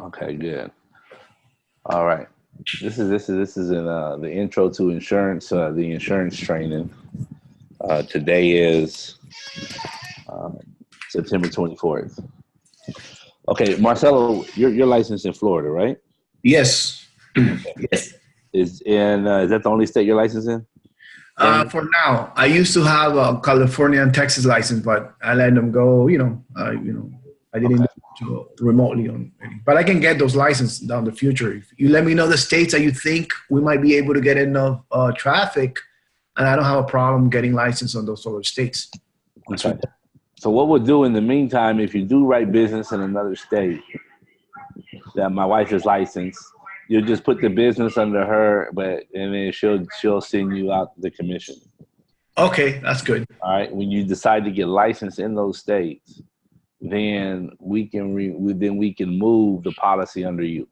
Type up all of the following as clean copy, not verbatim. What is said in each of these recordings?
Okay, good. All right. This is in the intro to insurance, the insurance training. Today is uh, September 24th. Okay, Marcelo, you're licensed in Florida, right? Yes. Okay. Yes. Is that the only state you're licensed in currently? For now, I used to have a California and Texas license, but I let them go. I didn't Okay. do it remotely on. But I can get those licenses down the future. If you let me know the states that you think we might be able to get enough traffic, and I don't have a problem getting license on those other states. That's Okay. what. So what we'll do in the meantime, if you do write business in another state that my wife is licensed, you'll just put the business under her, but and then she'll send you out the commission. Okay, that's good. All right. When you decide to get licensed in those states, then we can move the policy under you,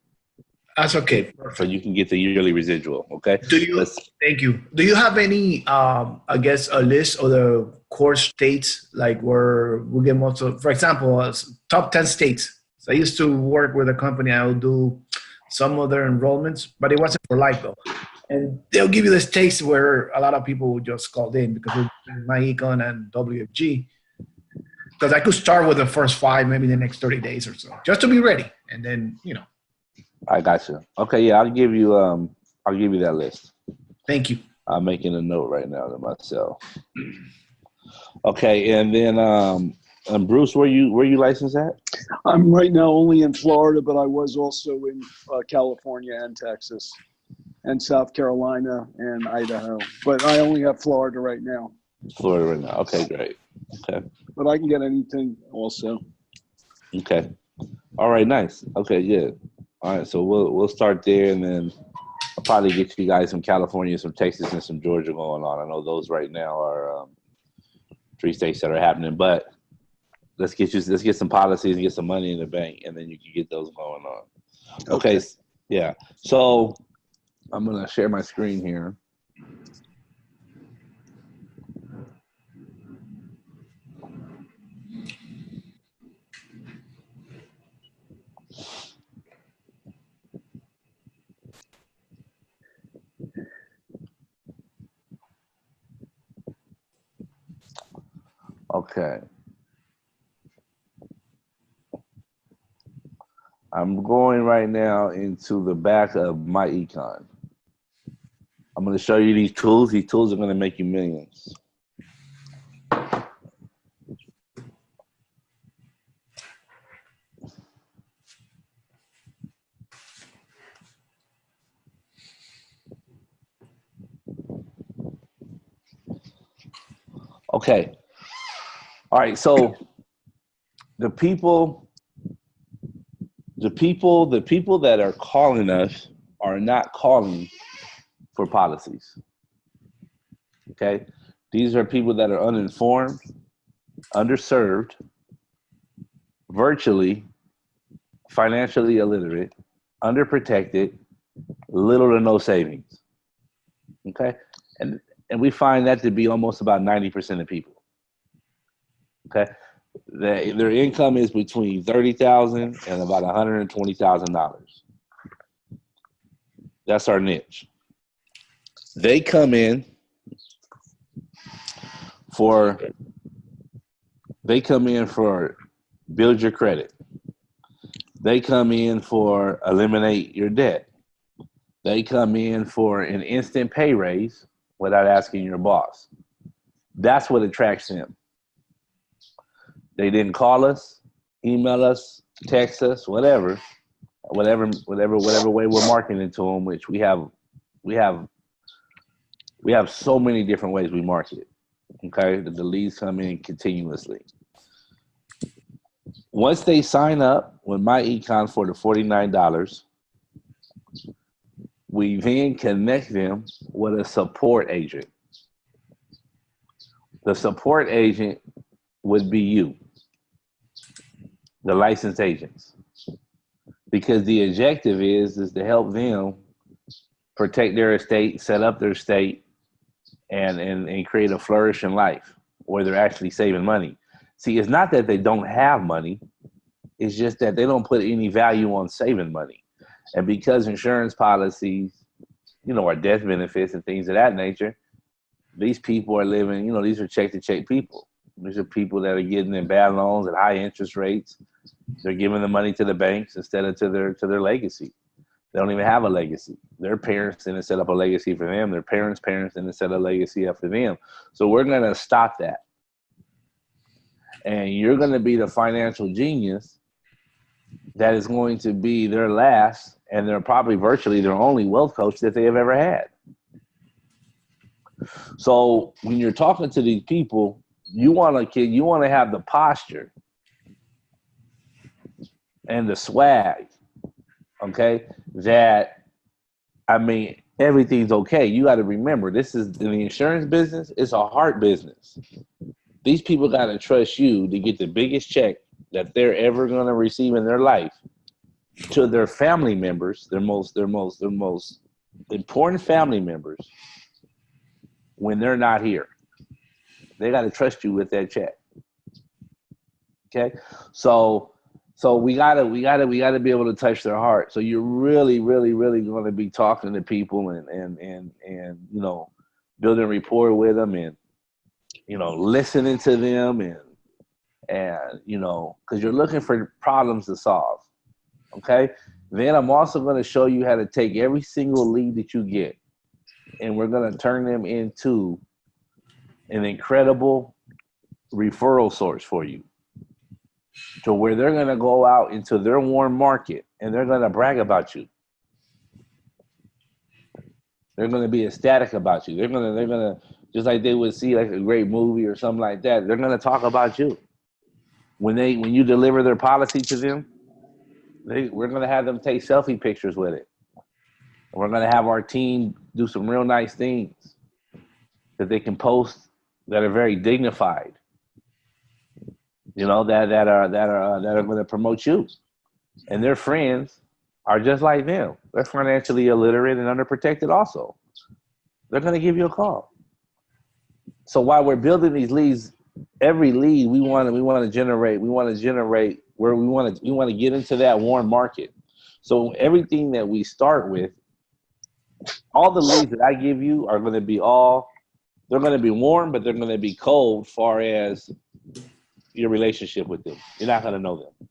That's okay. so Perfect. you can get the yearly residual. Okay. Do you? Let's. Thank you. Do you have any? I guess a list of the core states, like where we get most of, for example, top 10 states. So I used to work with a company. I would do some of their enrollments, but it wasn't for life though. And they'll give you this taste where a lot of people would just called in because we're doing my econ and WFG. Because I could start with the first five, maybe the next 30 days or so, just to be ready. And then, I got you. Okay. Yeah. I'll give you that list. thank you. I'm making a note right now to myself. Okay. And then Bruce, where you licensed at? I'm right now only in Florida, but I was also in California and Texas and South Carolina and Idaho. But I only have Florida right now. Florida right now. Okay. Great. Okay. But I can get anything also. Okay. All right. Nice. Okay. Good. All right. So we'll start there, and then I'll probably get you guys some California, some Texas, and some Georgia going on. I know those right now are three states that are happening, but let's get some policies and get some money in the bank, and then you can get those going on. Okay. Yeah. So I'm gonna share my screen here. Okay. I'm going right now into the back of my econ. I'm going to show you these tools. These tools are going to make you millions. Okay. All right. So the people that are calling us are not calling for policies. Okay. These are people that are uninformed, underserved, virtually, financially illiterate, underprotected, little to no savings. Okay. And we find that to be almost about 90% of people. Okay. Their income is between $30,000 and about $120,000. That's our niche. They come in for build your credit. They come in for eliminate your debt. They come in for an instant pay raise without asking your boss. That's what attracts them. They didn't call us, email us, text us, whatever way we're marketing to them, which we have so many different ways we market. Okay, the leads come in continuously. Once they sign up with my econ for the $49, we then connect them with a support agent. The support agent would be you, the licensed agents, because the objective is to help them protect their estate, set up their estate, and create a flourishing life where they're actually saving money. See, it's not that they don't have money. It's just that they don't put any value on saving money. And because insurance policies, are death benefits and things of that nature, these people are living, these are check-to-check people. These are people that are getting in bad loans at high interest rates. They're giving the money to the banks instead of to their legacy. They don't even have a legacy. Their parents didn't set up a legacy for them. Their parents' parents didn't set a legacy up for them. So we're going to stop that. And you're going to be the financial genius that is going to be their last, and they're probably virtually their only wealth coach that they have ever had. So when you're talking to these people, you want to have the posture and the swag, okay? That, everything's okay. You got to remember, this is in the insurance business. It's a heart business. These people got to trust you to get the biggest check that they're ever going to receive in their life to their family members, their most important family members, when they're not here. They got to trust you with that check. Okay, so we gotta be able to touch their heart. So you're really, really, really going to be talking to people and building rapport with them and listening to them and because you're looking for problems to solve. Okay, then I'm also going to show you how to take every single lead that you get, and we're going to turn them into an incredible referral source for you, to where they're going to go out into their warm market and they're going to brag about you. They're going to be ecstatic about you. They're going to just like they would see like a great movie or something like that. They're going to talk about you. When you deliver their policy to them, we're going to have them take selfie pictures with it. We're going to have our team do some real nice things that they can post that are very dignified. That are going to promote you. And their friends are just like them. They're financially illiterate and underprotected also. They're going to give you a call. So while we're building these leads, every lead we want to generate where we want to get into that warm market. So everything that we start with, all the leads that I give you are going to be they're going to be warm, but they're going to be cold far as your relationship with them. You're not going to know them.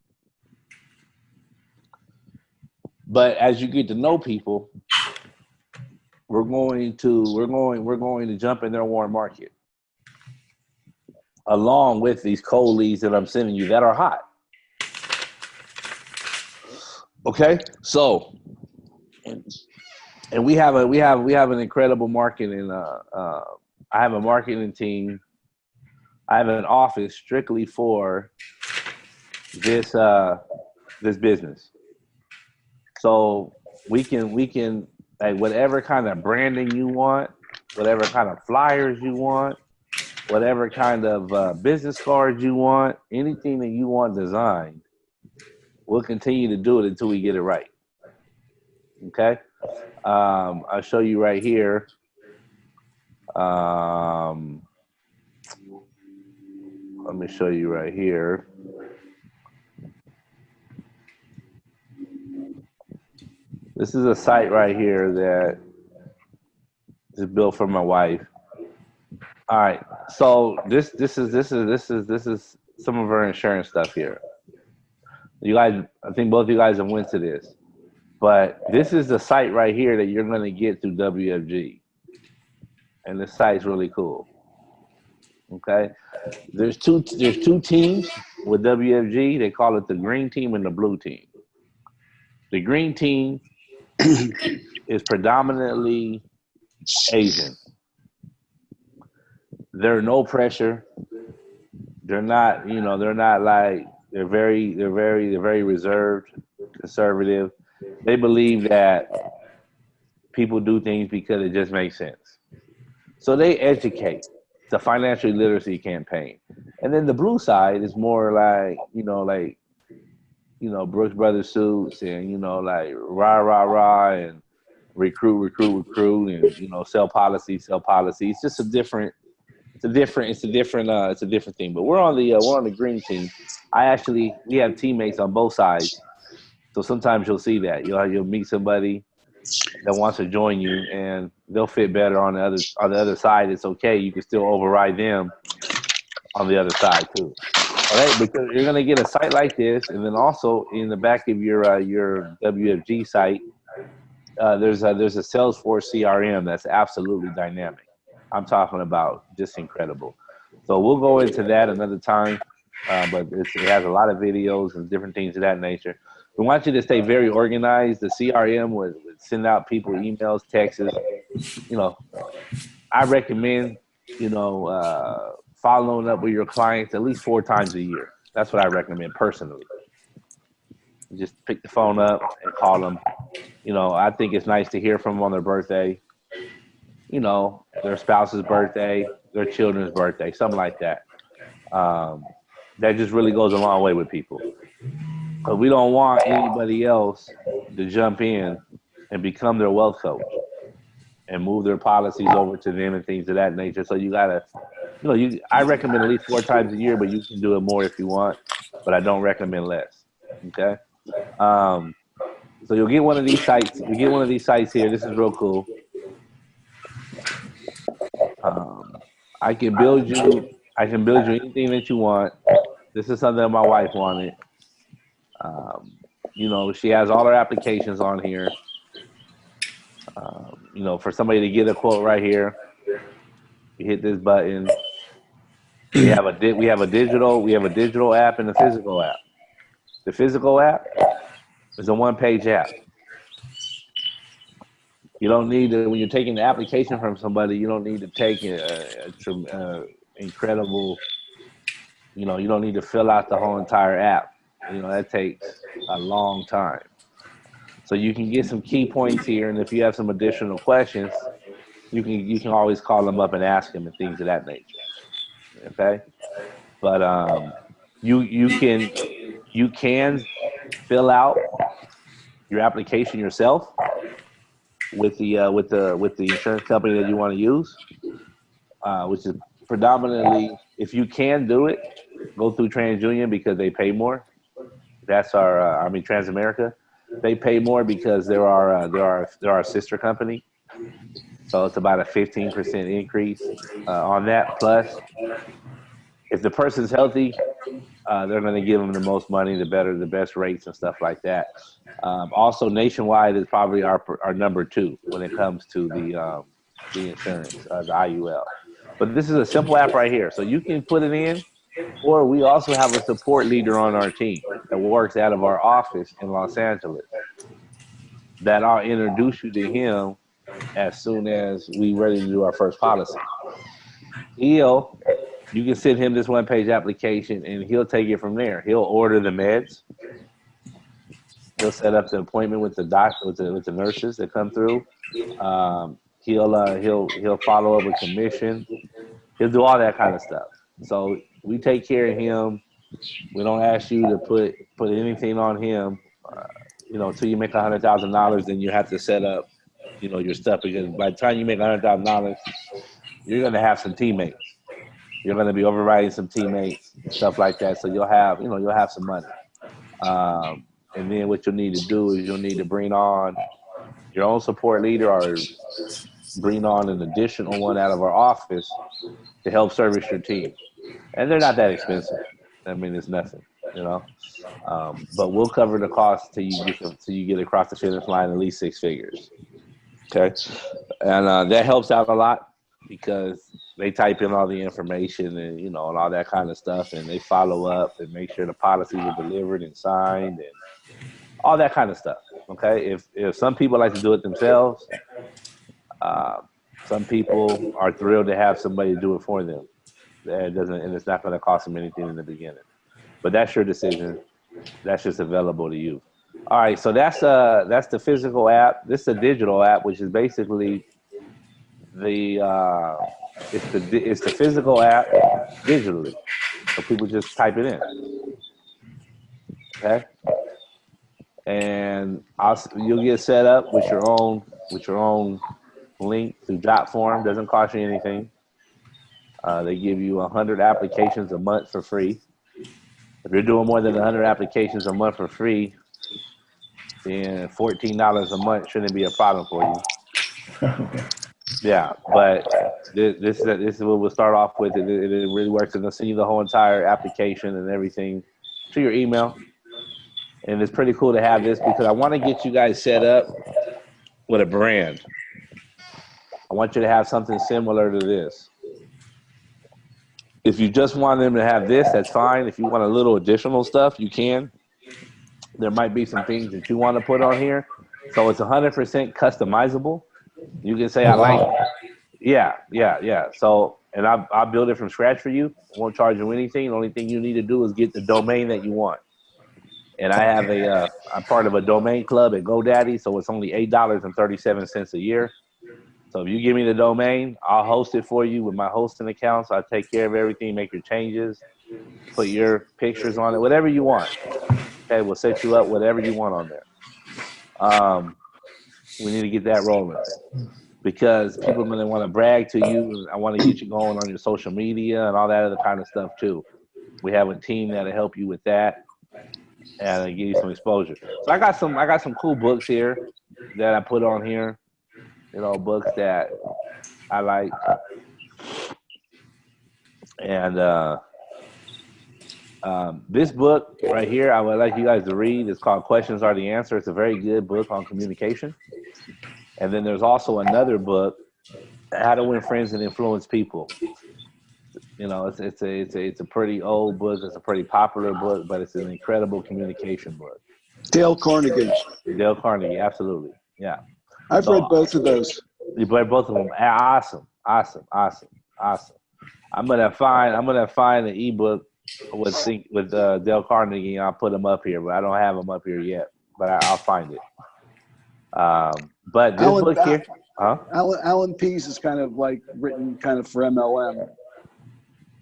But as you get to know people, we're going to jump in their warm market along with these cold leads that I'm sending you that are hot. Okay, so and we have an incredible marketing. I have a marketing team. I have an office strictly for this business. So we can like whatever kind of branding you want, whatever kind of flyers you want, whatever kind of business cards you want, anything that you want designed, we'll continue to do it until we get it right. Okay, I'll show you right here. Let me show you right here. This is a site right here that is built for my wife. All right, so this is some of her insurance stuff here. You guys, I think both of you guys have went to this, but this is the site right here that you're going to get through WFG, and this site's really cool. Okay, there's two teams with WFG. They call it the green team and the blue team. The green team is predominantly Asian. They're no pressure. They're not, they're very reserved, conservative. They believe that people do things because it just makes sense. So they educate. It's a financial literacy campaign. And then the blue side is more like, Brooks Brothers suits and, rah, and recruit, and, sell policy. It's just a different it's a different thing. But we're on the green team. We have teammates on both sides, so sometimes you'll see that you'll meet somebody that wants to join you, and they'll fit better on the other side. It's okay. You can still override them on the other side too. All right, because you're gonna get a site like this, and then also in the back of your WFG site, there's a Salesforce CRM that's absolutely dynamic. I'm talking about just incredible. So we'll go into that another time, but it has a lot of videos and different things of that nature. We want you to stay very organized. The CRM would send out people emails, texts. I recommend, following up with your clients at least 4 times a year. That's what I recommend personally. Just pick the phone up and call them. I think it's nice to hear from them on their birthday, their spouse's birthday, their children's birthday, something like that. That just really goes a long way with people. Because we don't want anybody else to jump in and become their wealth coach and move their policies over to them and things of that nature. So you gotta, I recommend at least 4 times a year, but you can do it more if you want. But I don't recommend less. Okay. So you'll get one of these sites. You get one of these sites here. This is real cool. I can build you anything that you want. This is something that my wife wanted. She has all her applications on here. For somebody to get a quote right here, you hit this button. We have a digital app and a physical app. The physical app is a 1-page app. You don't need to, when you're taking the application from somebody, you don't need to take incredible, you don't need to fill out the whole entire app. That takes a long time. So you can get some key points here, and if you have some additional questions, you can always call them up and ask them and things of that nature. Okay, but you can fill out your application yourself with the insurance company that you want to use, which is predominantly, if you can do it, go through TransUnion because they pay more. That's Transamerica. They pay more because they're our sister company. So it's about a 15% increase on that. Plus, if the person's healthy, they're going to give them the most money, the best rates and stuff like that. Also, Nationwide is probably our number 2 when it comes to the insurance, the IUL. But this is a simple app right here, so you can put it in. Or we also have a support leader on our team that works out of our office in Los Angeles that I'll introduce you to him as soon as we're ready to do our first policy. You can send him this 1-page application and he'll take it from there. He'll order the meds. He'll set up the appointment with the doctor, with the nurses that come through. He'll follow up with commission. He'll do all that kind of stuff. So we take care of him. We don't ask you to put anything on him, until you make $100,000. Then you have to set up, your stuff, because by the time you make $100,000, you're going to have some teammates. You're going to be overriding some teammates, stuff like that. So you'll have some money. And then what you'll need to do is you'll need to bring on your own support leader or bring on an additional one out of our office to help service your team. And they're not that expensive. It's nothing, but we'll cover the cost till you get across the finish line at least 6 figures. Okay. And that helps out a lot because they type in all the information and, and all that kind of stuff, and they follow up and make sure the policies are delivered and signed and all that kind of stuff. Okay. If some people like to do it themselves, some people are thrilled to have somebody do it for them. And it's not going to cost them anything in the beginning, but that's your decision. That's just available to you. All right. So that's the physical app. This is a digital app, which is basically it's the physical app digitally. So people just type it in. Okay. And you'll get set up with your own link through Jotform. Doesn't cost you anything. They give you 100 applications a month for free. If you're doing more than 100 applications a month for free, then $14 a month shouldn't be a problem for you. Yeah, but this is what we'll start off with. It really works. And they'll send you the whole entire application and everything to your email. And it's pretty cool to have this because I want to get you guys set up with a brand. I want you to have something similar to this. If you just want them to have this, that's fine. If you want a little additional stuff, you can. There might be some things that you want to put on here. So it's 100% customizable. You can say, I like it. Yeah. So, and I'll build it from scratch for you. I won't charge you anything. The only thing you need to do is get the domain that you want. And I have I'm part of a domain club at GoDaddy, so it's only $8.37 a year. So if you give me the domain, I'll host it for you with my hosting accounts. I'll take care of everything, make your changes, put your pictures on it, whatever you want. Okay, we'll set you up whatever you want on there. We need to get that rolling because people are going to want to brag to you. I want to get you going on your social media and all that other kind of stuff too. We have a team that'll help you with that and give you some exposure. So I got some cool books here that I put on here. You know, books that I like. And this book right here, I would like you guys to read. It's called Questions Are the Answer. It's a very good book on communication. And then there's also another book, How to Win Friends and Influence People. You know, it's a pretty old book. It's a pretty popular book, but it's an incredible communication book. Dale Carnegie. Dale Carnegie, absolutely. Yeah. I've read both of those. You read both of them. Awesome. I'm gonna find an ebook with Dale Carnegie, and I'll put them up here, but I don't have them up here yet. But I'll find it. But this book here, Alan Pease is kind of like written kind of for MLM.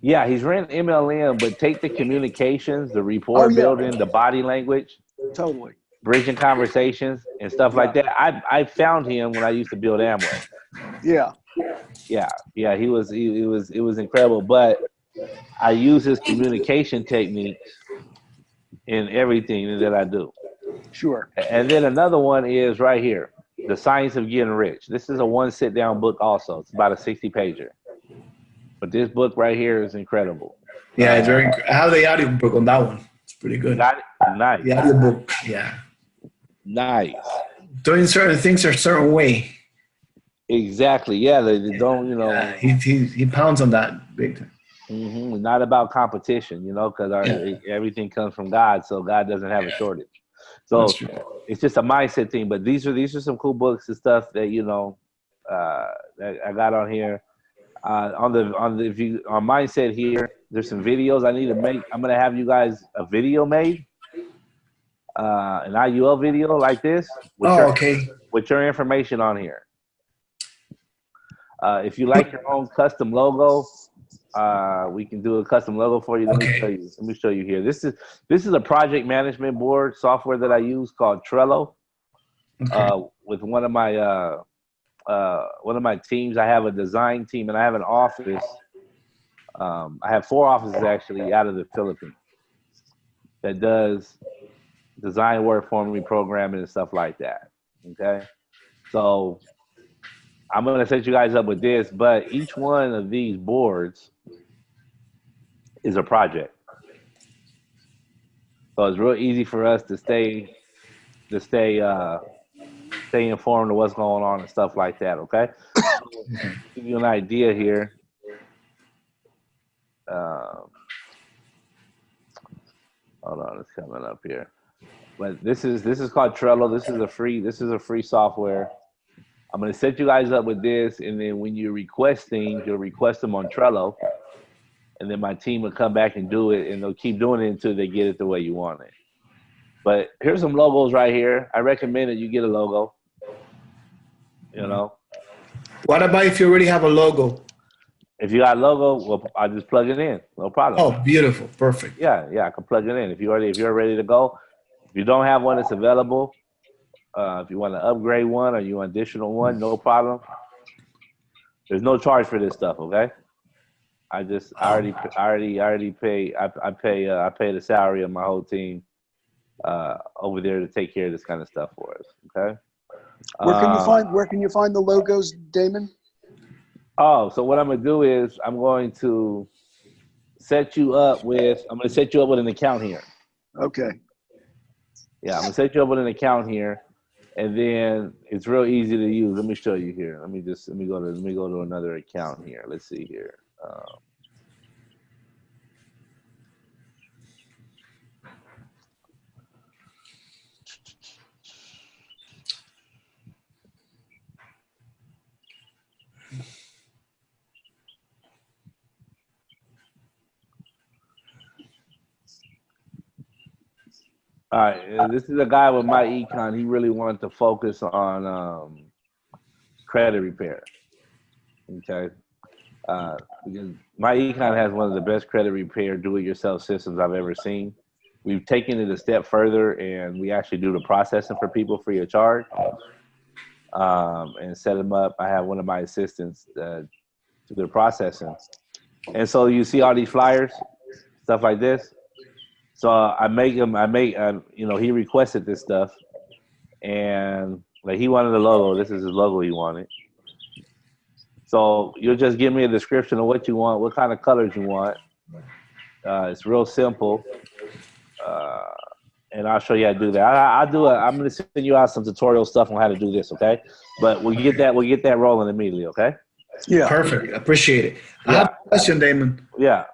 Yeah, he's written MLM, but take the communications, the rapport building, the body language. Totally. Bridging conversations and stuff like that. I found him when I used to build Amway. Yeah. It was incredible. But I use his communication techniques in everything that I do. Sure. And then another one is right here, The Science of Getting Rich. This is a one sit down book also. It's about a 60-pager. But this book right here is incredible. Yeah, it's very. I have the audio book on that one. It's pretty good. Nice. The audio book, yeah. Nice. Doing certain things a certain way. Exactly. Yeah, they don't. You know. Yeah, he pounds on that big time. Mm-hmm. Not about competition, you know, because everything comes from God, so God doesn't have a shortage. So it's just a mindset thing. But these are some cool books and stuff that that I got on here. On mindset here, there's some videos I need to make. I'm gonna have you guys a video made, an IUL video like this. With your information on here. If you like your own custom logo, we can do a custom logo for you. Let me show you here. This is a project management board software that I use called Trello. With one of my teams. I have a design team and I have an office. I have 4 offices actually out of the Philippines that does design work for me, programming and stuff like that. Okay. So I'm going to set you guys up with this, but each one of these boards is a project. So it's real easy for us to stay informed of what's going on and stuff like that, okay? To give you an idea here. Hold on, it's coming up here. But this is called Trello. This is a free software. I'm gonna set you guys up with this, and then when you request things, you'll request them on Trello, and then my team will come back and do it, and they'll keep doing it until they get it the way you want it. But here's some logos right here. I recommend that you get a logo. You know. What about if you already have a logo? If you got a logo, well, I just plug it in. No problem. Oh, beautiful, perfect. Yeah, I can plug it in. If you're ready to go. If you don't have one, it's available. If you want to upgrade one or you want additional one, no problem. There's no charge for this stuff, okay? I already pay. I pay the salary of my whole team over there to take care of this kind of stuff for us. Okay. Where can you find the logos, Damon? Oh, so what I'm gonna do is I'm going to set you up with an account here. Okay. Yeah, I'm gonna set you up with an account here, and then it's real easy to use. Let me show you here. Let me go to another account here. Let's see here. All right, this is a guy with my econ. He really wanted to focus on credit repair. Okay, because my econ has one of the best credit repair do-it-yourself systems I've ever seen. We've taken it a step further, and we actually do the processing for people free of charge, and set them up. I have one of my assistants do the processing, and so you see all these flyers, stuff like this. So he requested this stuff, and like he wanted a logo. This is his logo he wanted. So you'll just give me a description of what you want, what kind of colors you want. It's real simple, and I'll show you how to do that. I'm going to send you out some tutorial stuff on how to do this, okay? But we'll get that rolling immediately, okay? Yeah, perfect. Appreciate it. I have a question, Damon. Yeah.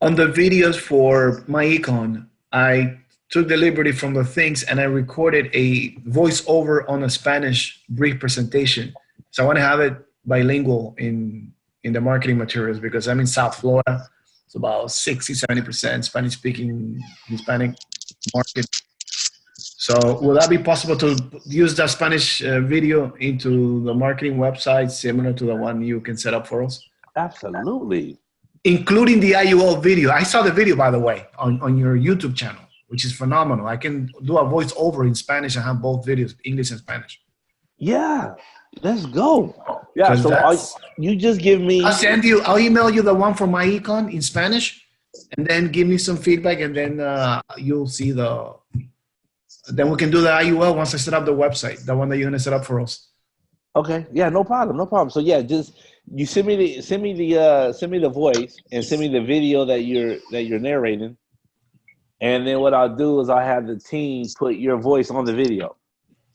On the videos for my econ, I took the liberty from the things and I recorded a voiceover on a Spanish brief presentation. So I want to have it bilingual in the marketing materials because I'm in South Florida. It's about 60-70% Spanish speaking Hispanic market. So will that be possible to use that Spanish video into the marketing website similar to the one you can set up for us? Absolutely. Including the IUL video. I saw the video, by the way, on your YouTube channel, which is phenomenal. I can do a voiceover in Spanish and have both videos, English and Spanish. Yeah, let's go. Yeah, so you just give me... I'll email you the one for my econ in Spanish, and then give me some feedback, and then you'll see then we can do the IUL once I set up the website, the one that you're going to set up for us. Okay. Yeah, no problem. So yeah, just you send me the voice and send me the video that you're narrating, and then what I'll do is I'll have the team put your voice on the video.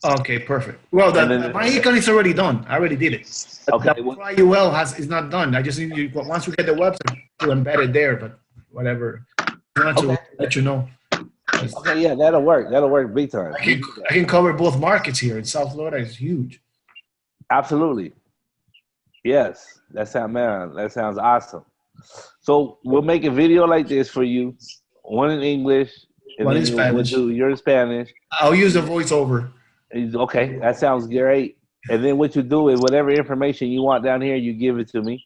Okay, perfect. Well, my econ is already done. I already did it. Okay. The IUL is not done. I just need you once we get the website to embed it there. But whatever, I want to let you know. Okay, yeah, that'll work. That'll work big time. I can cover both markets here. In South Florida is huge. Absolutely. Yes, that sounds awesome. So we'll make a video like this for you, one in English, and one in Spanish. You're in Spanish. I'll use a voiceover. Okay, that sounds great. And then what you do is whatever information you want down here, you give it to me.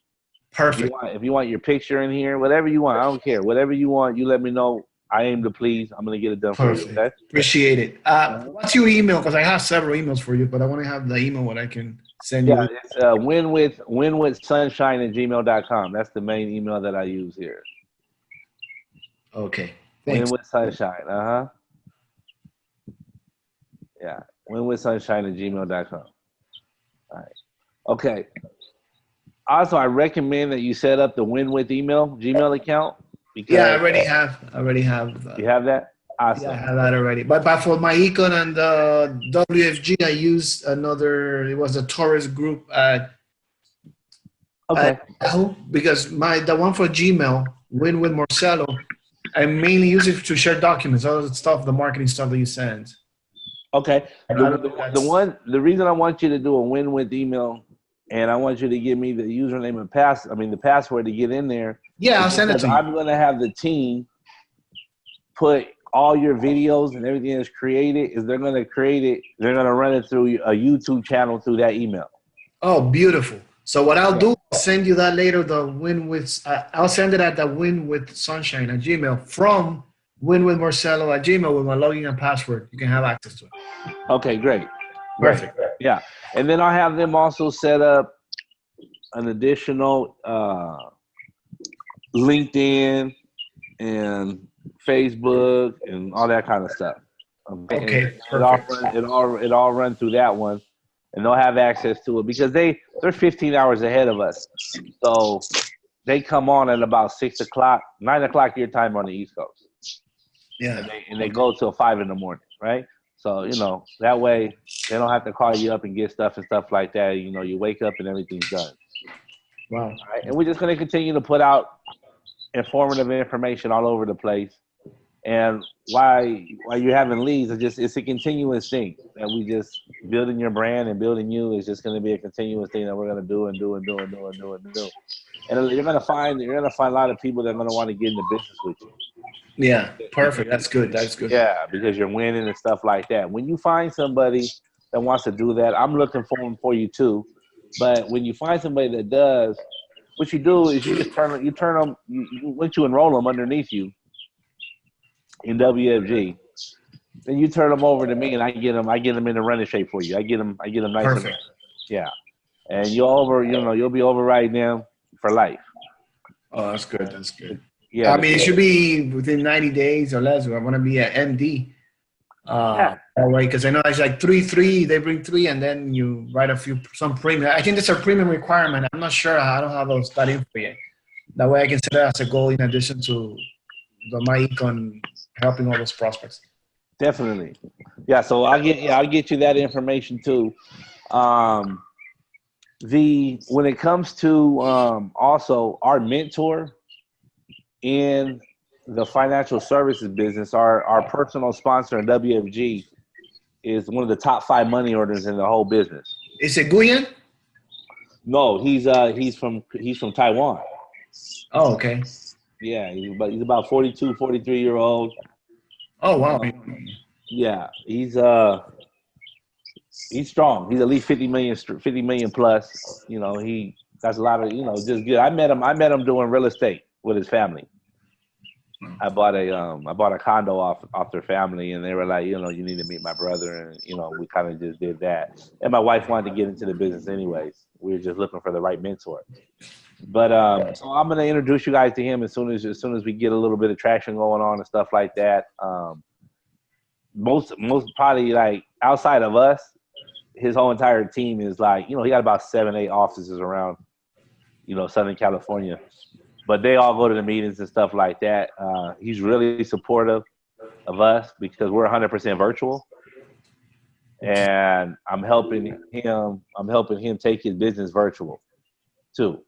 Perfect. If you want your picture in here, whatever you want, I don't care. Whatever you want, you let me know. I aim to please. I'm going to get it done for you. Okay? Appreciate it. What's your email? Because I have several emails for you, but I want to have the email what I can send you. Yeah, it's winwithsunshine@gmail.com. That's the main email that I use here. Okay. Thanks. Winwithsunshine. Yeah. winwithsunshine@gmail.com. All right. Okay. Also, I recommend that you set up the WinWith Gmail account. Because, I already have. You have that? Awesome. Yeah, I have that already. But for my econ and WFG, I used another. It was a Taurus group at Yahoo, because the one for Gmail, Win with Marcelo, I mainly use it to share documents, all the stuff, the marketing stuff that you send. Okay. The reason I want you to do a Win with email, and I want you to give me the username and the password to get in there. Yeah, I'll send it to you. I'm going to have the team put all your videos and everything that's created. They're going to create it. They're going to run it through a YouTube channel through that email. Oh, beautiful. So what I'll do, I'll send you that later. I'll send it at the winwithsunshine@gmail from winwithmarcelo@gmail with my login and password. You can have access to it. Okay, great. Perfect. Yeah. And then I'll have them also set up an additional LinkedIn and Facebook and all that kind of stuff. Okay, And perfect. it all run through that one, and they'll have access to it because they're 15 hours ahead of us. So they come on at about 6 o'clock, 9 o'clock your time on the East Coast. Yeah. And they go till 5 in the morning, right? So, that way they don't have to call you up and get stuff and stuff like that. You wake up and everything's done. Wow. Right? And we're just going to continue to put out informative information all over the place. And while you're having leads, it's a continuous thing that we just building your brand and building you is just going to be a continuous thing that we're going to do and do and do and do and do and do. And you're going to find a lot of people that are going to want to get into business with you. Yeah, perfect. That's good. That's good. Yeah, because you're winning and stuff like that. When you find somebody that wants to do that, I'm looking for them for you too. But when you find somebody that does, what you do is you just turn them. Once you enroll them underneath you in WFG, then you turn them over to me, and I get them in the running shape for you. I get them nice. Perfect. And yeah, and you'll be over right now for life. Oh, that's good. That's good. Yeah, I mean, it should be within 90 days or less. I want to be at MD. That way, because I know it's like 3, they bring 3, and then you write some premium. I think it's a premium requirement. I'm not sure. I don't have that info yet. That way I can set it as a goal in addition to my econ helping all those prospects. Definitely. Yeah, so I'll get you that information too. When it comes to also our mentor in the financial services business, our personal sponsor in WFG is one of the top 5 money orders in the whole business. Is it Guyan? No, he's from Taiwan. Oh, okay. Yeah, he's about 42, 43-year-old. Oh, wow. Yeah, he's strong. He's at least 50 million plus. He got a lot of, just good. I met him doing real estate with his family. I bought a condo off their family, and they were like, you need to meet my brother, and we kind of just did that. And my wife wanted to get into the business anyways. We were just looking for the right mentor. But so I'm gonna introduce you guys to him as soon as we get a little bit of traction going on and stuff like that. Most probably, like, outside of us, his whole entire team is like, he got about 7-8 offices around, Southern California. But they all go to the meetings and stuff like that. He's really supportive of us because we're 100% virtual, and I'm helping him take his business virtual too,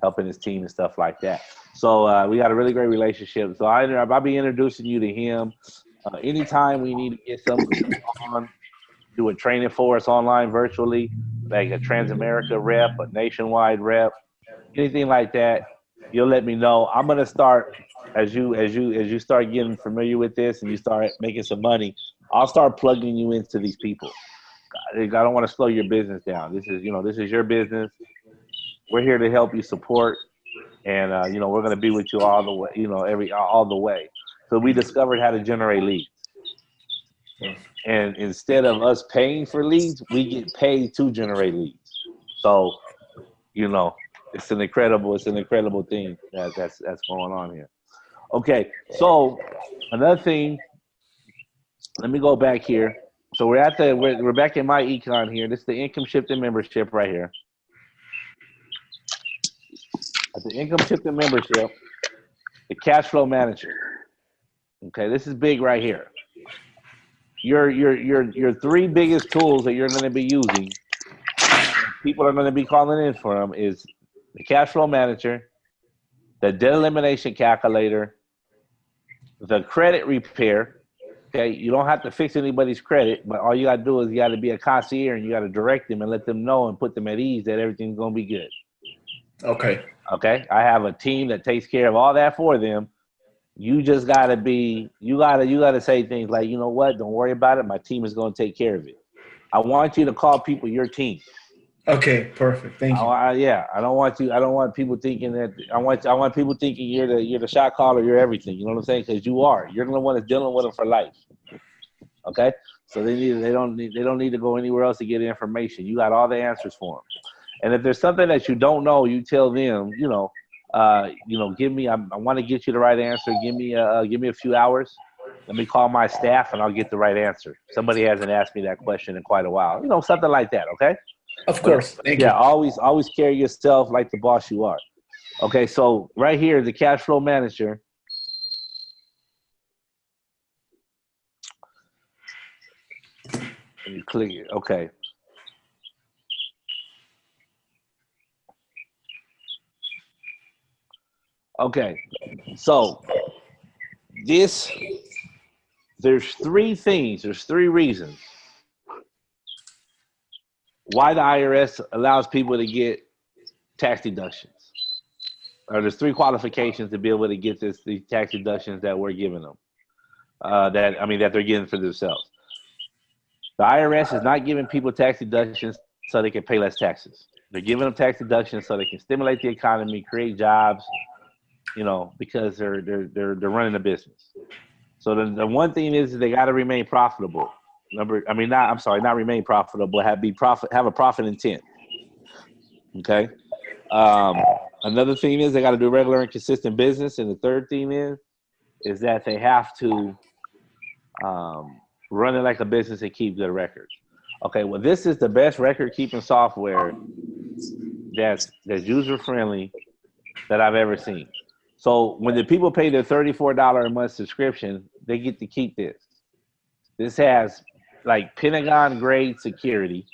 helping his team and stuff like that. So we got a really great relationship. So I'll be introducing you to him. Anytime we need to get something on, do a training for us online virtually, like a Transamerica rep, a nationwide rep, anything like that, you'll let me know. I'm gonna start as you start getting familiar with this and you start making some money. I'll start plugging you into these people. I don't want to slow your business down. This is your business. We're here to help you support, and we're gonna be with you all the way. All the way. So we discovered how to generate leads, and instead of us paying for leads, we get paid to generate leads. So, it's an incredible thing that's going on here. Okay, so another thing. Let me go back here. So we're back in my econ here. This is the income shifting membership right here. At the income shifting membership, the cash flow manager. Okay, this is big right here. Your 3 biggest tools that you're going to be using, people are going to be calling in for them, is the cash flow manager, the debt elimination calculator, the credit repair. Okay, you don't have to fix anybody's credit, but all you got to do is you got to be a concierge and you got to direct them and let them know and put them at ease that everything's going to be good. Okay. Okay, I have a team that takes care of all that for them. You just gotta say things like, you know what, don't worry about it. My team is going to take care of it. I want you to call people your team. Okay, perfect. Thank you. I don't want people thinking that. I want people thinking you're the shot caller, you're everything. You know what I'm saying? Because you are. You're the one that's dealing with them for life. Okay, so they don't need to go anywhere else to get information. You got all the answers for them. And if there's something that you don't know, you tell them, give me. I want to get you the right answer. Give me a few hours. Let me call my staff, and I'll get the right answer. Somebody hasn't asked me that question in quite a while. Something like that. Okay. Of course. Thank you. Yeah. Always carry yourself like the boss you are. Okay. So right here, the cash flow manager. And you click it. Okay. Okay. So there's three reasons why the IRS allows people to get tax deductions. Or there's three qualifications to be able to get these tax deductions that we're giving them. That they're getting for themselves. The IRS is not giving people tax deductions so they can pay less taxes. They're giving them tax deductions so they can stimulate the economy, create jobs, because they're running a business. So the one thing is they got to remain profitable. Not remain profitable, have a profit intent. Okay. Another thing is they got to do regular and consistent business, and the third thing is that they have to run it like a business and keep good records. Okay, well, this is the best record keeping software that's user friendly that I've ever seen. So when the people pay their $34 a month subscription, they get to keep this. This has like Pentagon grade security.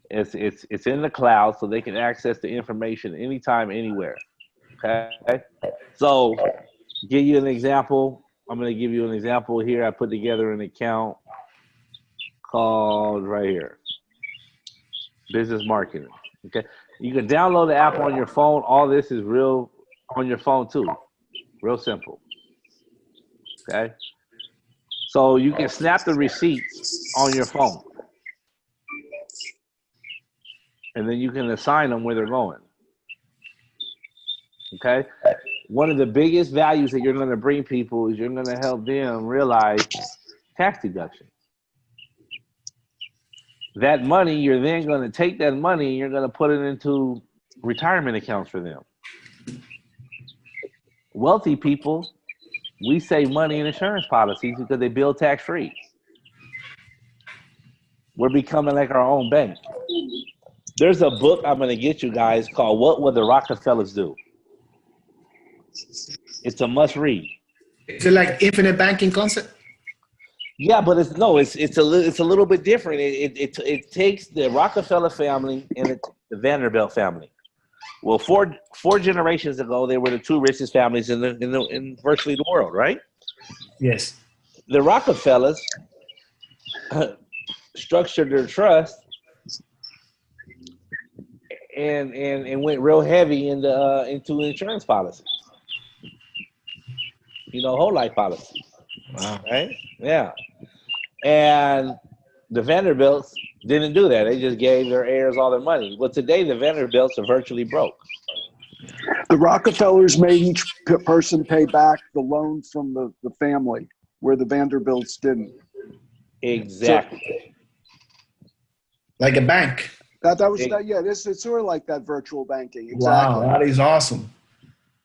It's in the cloud, so they can access the information anytime, anywhere. Okay. So give you an example. I'm going to give you an example here. I put together an account called right here, business marketing. Okay. You can download the app on your phone. All this is real on your phone too. Real simple. Okay. So you can snap the receipts on your phone. And then you can assign them where they're going. Okay. One of the biggest values that you're going to bring people is you're going to help them realize tax deductions. That money, you're then going to take that money and you're going to put it into retirement accounts for them. Wealthy people, we save money in insurance policies because they bill tax free. We're becoming like our own bank. There's a book I'm going to get you guys called What Would the Rockefellers Do? It's a must read. Is it like infinite banking concept? Yeah, but it's a little bit different. It takes the Rockefeller family and the Vanderbilt family. Well, four generations ago, they were the two richest families in virtually the world, right? Yes. The Rockefellers structured their trust and went real heavy into insurance policies. Whole life policies. Wow. Right? Yeah. And the Vanderbilts didn't do that. They just gave their heirs all their money. Well, today the Vanderbilts are virtually broke. The Rockefellers made each person pay back the loan from the family, where the Vanderbilts didn't. Exactly. So, like a bank. It's sort of like that virtual banking. Exactly. Wow, that is awesome.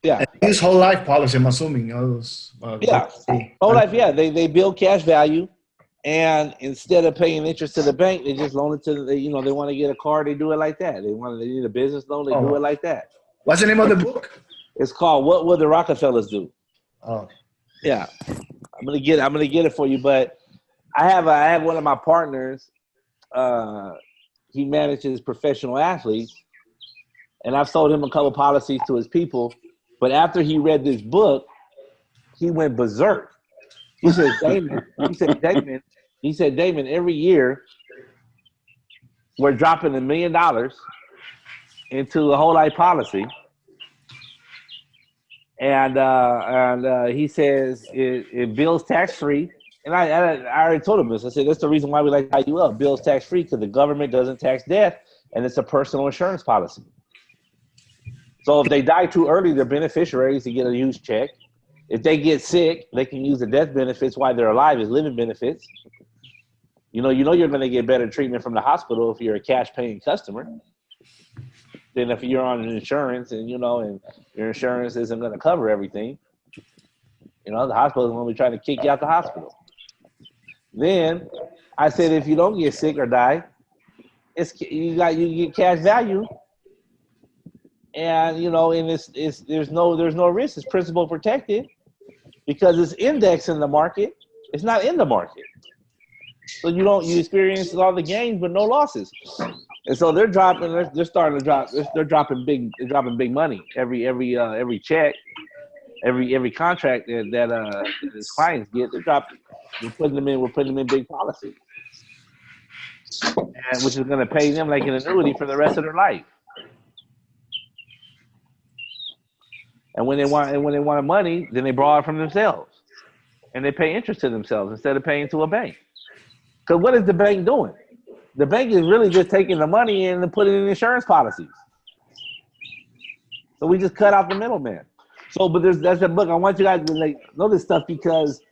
Yeah. His whole life policy, I'm assuming. Whole life, yeah. They build cash value, and instead of paying interest to the bank, they just loan it to they want to get a car, they do it like that. They need a business loan, they do it like that. What's the name of the book? It's called What Would the Rockefellers Do? Oh. Yeah. I'm gonna get it for you, but I have one of my partners, he manages professional athletes, and I've sold him a couple policies to his people. But after he read this book, he went berserk. He said, Damon, every year we're dropping $1 million into a whole life policy. And he says it bills tax free. And I already told him this. I said, that's the reason why we like to tie you up. Bills tax free because the government doesn't tax death, and it's a personal insurance policy. So if they die too early, they're beneficiaries to get a huge check. If they get sick, they can use the death benefits while they're alive as living benefits. You're going to get better treatment from the hospital if you're a cash paying customer. then if you're on insurance and and your insurance isn't going to cover everything, the hospital is going to be trying to kick you out the hospital. Then I said, if you don't get sick or die, you get cash value, and and there's no risk. It's principal protected because it's indexed in the market. It's not in the market, so you experience all the gains but no losses. And so they're starting to drop. They're dropping big money every check, every contract that his clients get. They're dropping. We're putting them in big policies, and which is going to pay them like an annuity for the rest of their life. And when they want money, then they borrow it from themselves, and they pay interest to themselves instead of paying to a bank. Because what is the bank doing? The bank is really just taking the money and putting it in insurance policies. So we just cut out the middleman. So, but that's a book. I want you guys to know this stuff because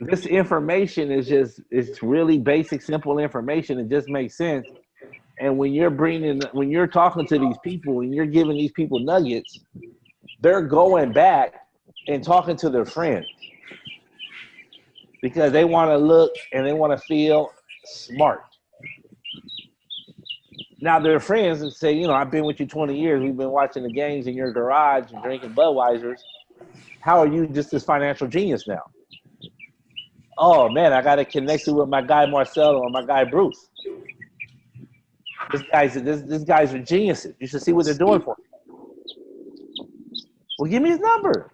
this information it's really basic, simple information. It just makes sense. And when you're talking to these people and you're giving these people nuggets, they're going back and talking to their friends because they want to look and they want to feel smart. Now their friends and say, I've been with you 20 years. We've been watching the games in your garage and drinking Budweisers. How are you just this financial genius now? Oh man, I got to connect you with my guy Marcelo or my guy Bruce. These guys are geniuses. You should see what they're doing for you. Well, give me his number.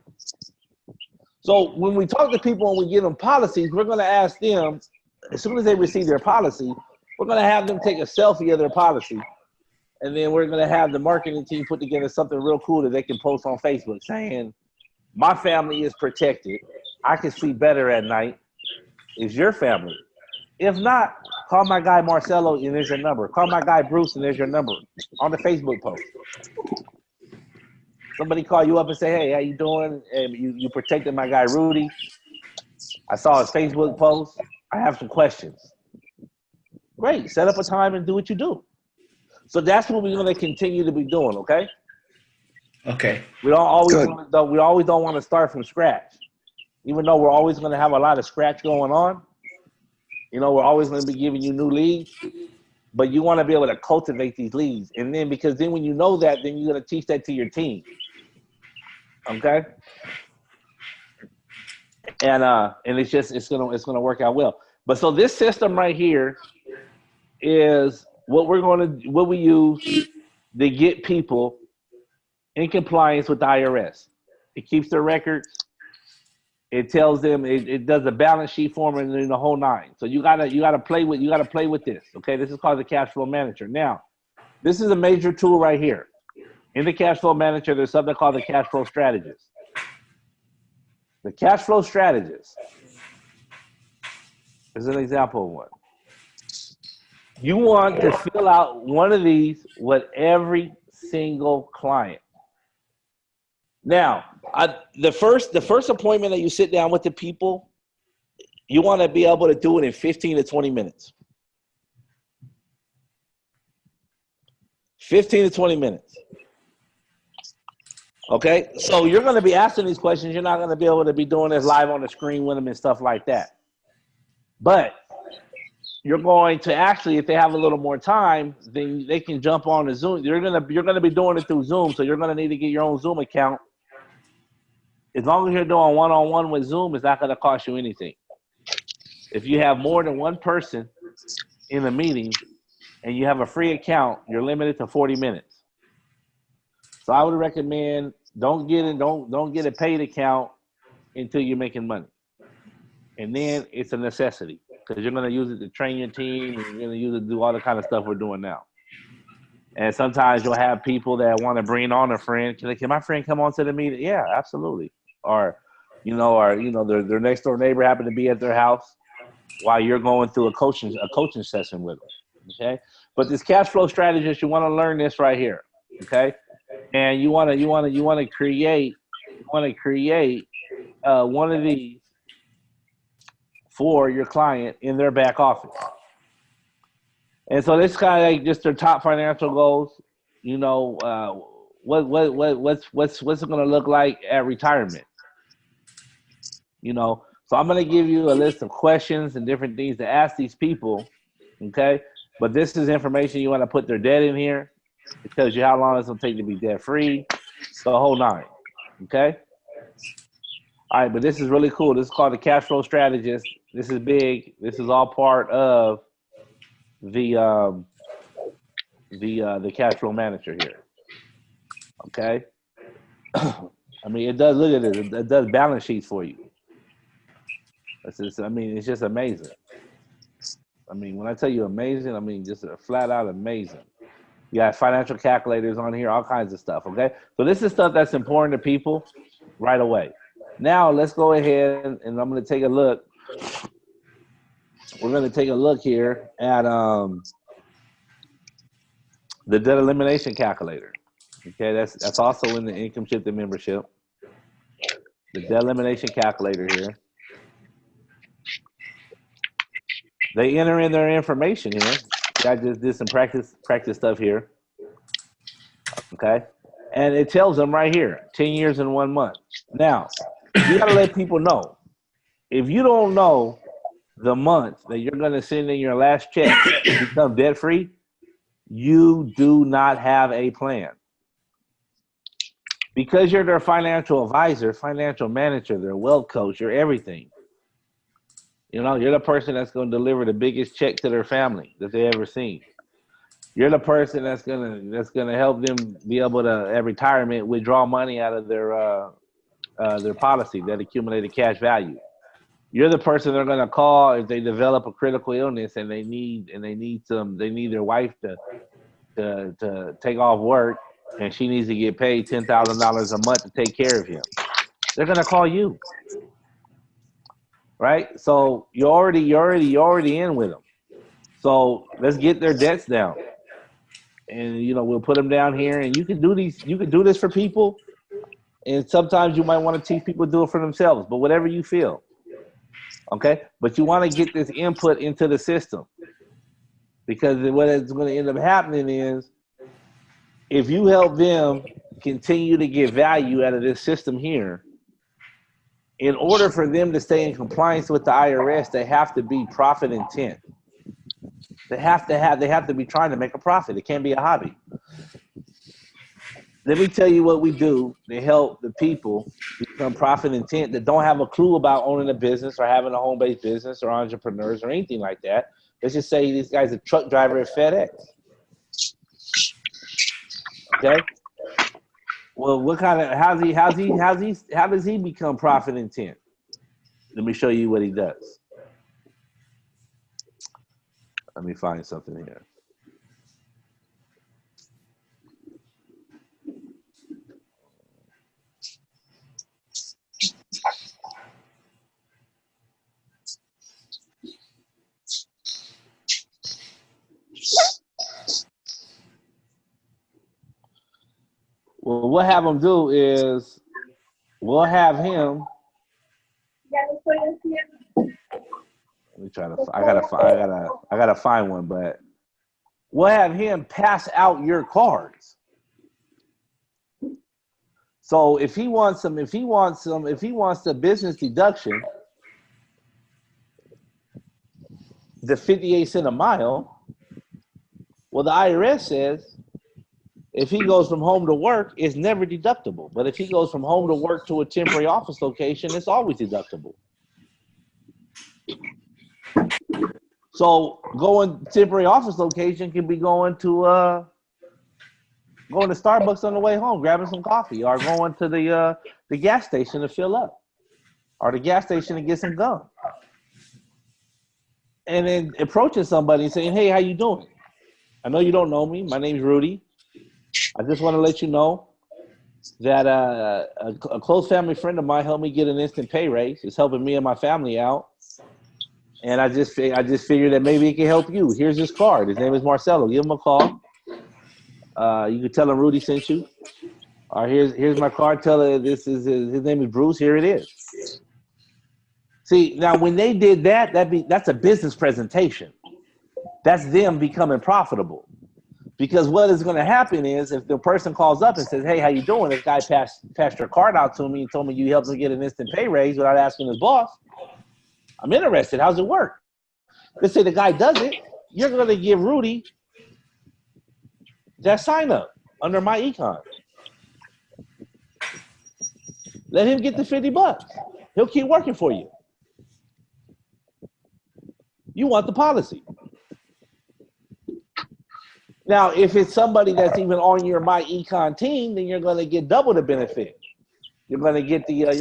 So when we talk to people and we give them policies, we're going to ask them, as soon as they receive their policy, we're going to have them take a selfie of their policy. And then we're going to have the marketing team put together something real cool that they can post on Facebook saying, my family is protected. I can sleep better at night. Is your family? If not, call my guy Marcelo and there's your number. Call my guy Bruce and there's your number on the Facebook post. Somebody call you up and say, hey, how you doing? And you protected my guy Rudy. I saw his Facebook post. I have some questions. Great. Set up a time and do what you do. So that's what we're going to continue to be doing, okay? Okay. We always don't want to start from scratch. Even though we're always going to have a lot of scratch going on. We're always going to be giving you new leads, but you want to be able to cultivate these leads. And then, because then when you know that, then you're going to teach that to your team. Okay. And it's going to work out well. But so this system right here is what we use to get people in compliance with the IRS. It keeps their records. It tells them it does a balance sheet form and the whole nine. So you gotta play with this. Okay, this is called the Cash Flow Manager. Now, this is a major tool right here. In the Cash Flow Manager, there's something called the Cash Flow Strategist. The Cash Flow Strategist is an example of one. You want to fill out one of these with every single client. Now, the first appointment that you sit down with the people, you want to be able to do it in 15 to 20 minutes. 15 to 20 minutes. Okay? So you're going to be asking these questions. You're not going to be able to be doing this live on the screen with them and stuff like that. But you're going to actually, if they have a little more time, then they can jump on the Zoom. You're going to be doing it through Zoom, so you're going to need to get your own Zoom account. As long as you're doing one-on-one with Zoom, it's not going to cost you anything. If you have more than one person in the meeting and you have a free account, you're limited to 40 minutes. So I would recommend don't get a paid account until you're making money. And then it's a necessity because you're going to use it to train your team and you're going to use it to do all the kind of stuff we're doing now. And sometimes you'll have people that want to bring on a friend. Can my friend come on to the meeting? Yeah, absolutely. Or their next door neighbor happened to be at their house while you're going through a coaching session with them. Okay. But this cash flow strategist, you want to learn this right here. Okay. And you want to create one of these for your client in their back office. And so this kind of like just their top financial goals. You know, what's it going to look like at retirement? You know, so I'm going to give you a list of questions and different things to ask these people. Okay, but this is information you want to put their debt in here. It tells you how long it's going to take to be debt free, the whole nine. Okay. All right, but this is really cool. This is called the cash flow strategist. This is big. This is all part of the cash flow manager here. Okay. I mean, it does, look at it. It does balance sheets for you. It's just amazing. I mean, when I tell you amazing, I mean just flat out amazing. You got financial calculators on here, all kinds of stuff. Okay, so this is stuff that's important to people right away. Now let's go ahead and I'm going to take a look. We're going to take a look here at the debt elimination calculator. Okay, that's also in the income shifted membership. The debt elimination calculator here. They enter in their information here. I just did some practice stuff here. Okay, and it tells them right here, 10 years and 1 month. Now, you got to let people know. If you don't know the month that you're going to send in your last check to become debt free, you do not have a plan. Because you're their financial advisor, financial manager, their wealth coach, you're everything. You know, you're the person that's going to deliver the biggest check to their family that they ever seen. You're the person that's gonna help them be able to at retirement withdraw money out of their policy, that accumulated cash value. You're the person they're gonna call if they develop a critical illness and they need their wife to take off work and she needs to get paid $10,000 a month to take care of him. They're gonna call you, right? So you're already in with them. So let's get their debts down. And, you know, we'll put them down here, and you can do this for people. And sometimes you might want to teach people to do it for themselves, but whatever you feel. Okay. But you want to get this input into the system, because what is going to end up happening is if you help them continue to get value out of this system here, in order for them to stay in compliance with the IRS, they have to be profit intent. They have to be trying to make a profit. It can't be a hobby. Let me tell you what we do to help the people become profit intent that don't have a clue about owning a business or having a home-based business or entrepreneurs or anything like that. Let's just say this guy's a truck driver at FedEx. Okay. Well, how does he become profit intent? Let me show you what he does. Let me find something here. Well, what we'll have him do is we'll have him. Let me try to. I gotta find one, but we'll have him pass out your cards. So if he wants the business deduction, the 58 cents a mile. Well, the IRS says if he goes from home to work, it's never deductible. But if he goes from home to work to a temporary office location, it's always deductible. So going temporary office location can be going to Starbucks on the way home, grabbing some coffee, or going to the gas station to fill up, or the gas station to get some gum. And then approaching somebody and saying, "Hey, how you doing? I know you don't know me. My name's Rudy. I just want to let you know that a close family friend of mine helped me get an instant pay raise. It's helping me and my family out. And I just figured that maybe it can help you. Here's his card. His name is Marcelo. Give him a call. You can tell him Rudy sent you. Or here's my card. Tell her his name is Bruce. Here it is." See, now when they did that, that's a business presentation. That's them becoming profitable. Because what is going to happen is if the person calls up and says, hey, how you doing? This guy passed your card out to me and told me you helped him get an instant pay raise without asking his boss. I'm interested. How's it work? Let's say the guy does it. You're going to give Rudy that sign up under my econ. Let him get the $50. He'll keep working for you. You want the policy. Now, if it's somebody that's even on your My Econ team, then you're going to get double the benefit. You're going to get the you're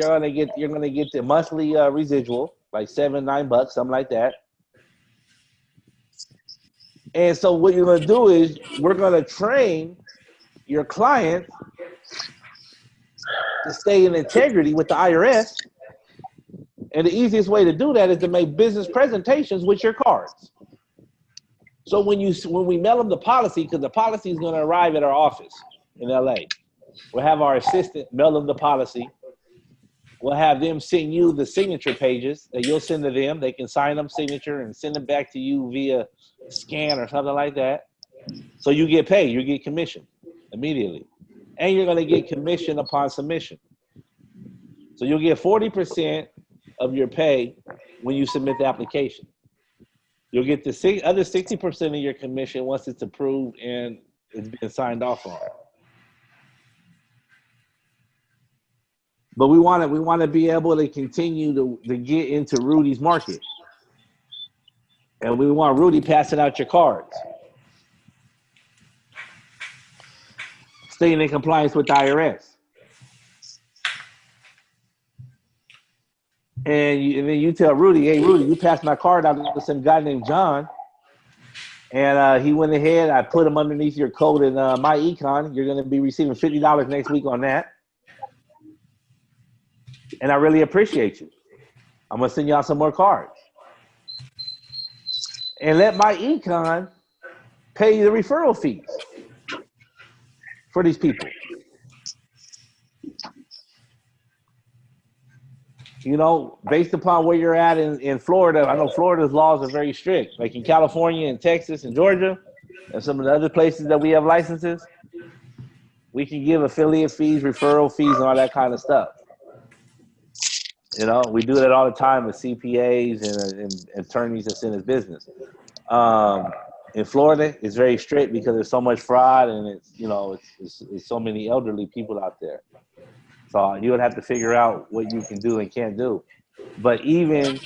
going to get the monthly residual, like $7, $9, something like that. And so what you're going to do is we're going to train your client to stay in integrity with the IRS. And the easiest way to do that is to make business presentations with your cards. So when we mail them the policy, because the policy is going to arrive at our office in LA, we'll have our assistant mail them the policy. We'll have them send you the signature pages that you'll send to them. They can sign them signature and send them back to you via scan or something like that. So you get paid, you get commission immediately. And you're going to get commission upon submission. So you'll get 40% of your pay when you submit the application. You'll get the other 60% of your commission once it's approved and it's been signed off on. But we want to be able to continue to get into Rudy's market. And we want Rudy passing out your cards. Staying in compliance with the IRS. And then you tell Rudy, hey, Rudy, you passed my card out to some guy named John. And he went ahead. I put him underneath your code in My Econ. You're going to be receiving $50 next week on that. And I really appreciate you. I'm going to send you out some more cards. And let My Econ pay you the referral fees for these people. You know, based upon where you're at in Florida, I know Florida's laws are very strict. Like in California and Texas and Georgia and some of the other places that we have licenses, we can give affiliate fees, referral fees, and all that kind of stuff. You know, we do that all the time with CPAs and attorneys that's in this business. In Florida, it's very strict because there's so much fraud and it's so many elderly people out there. So you would have to figure out what you can do and can't do. But even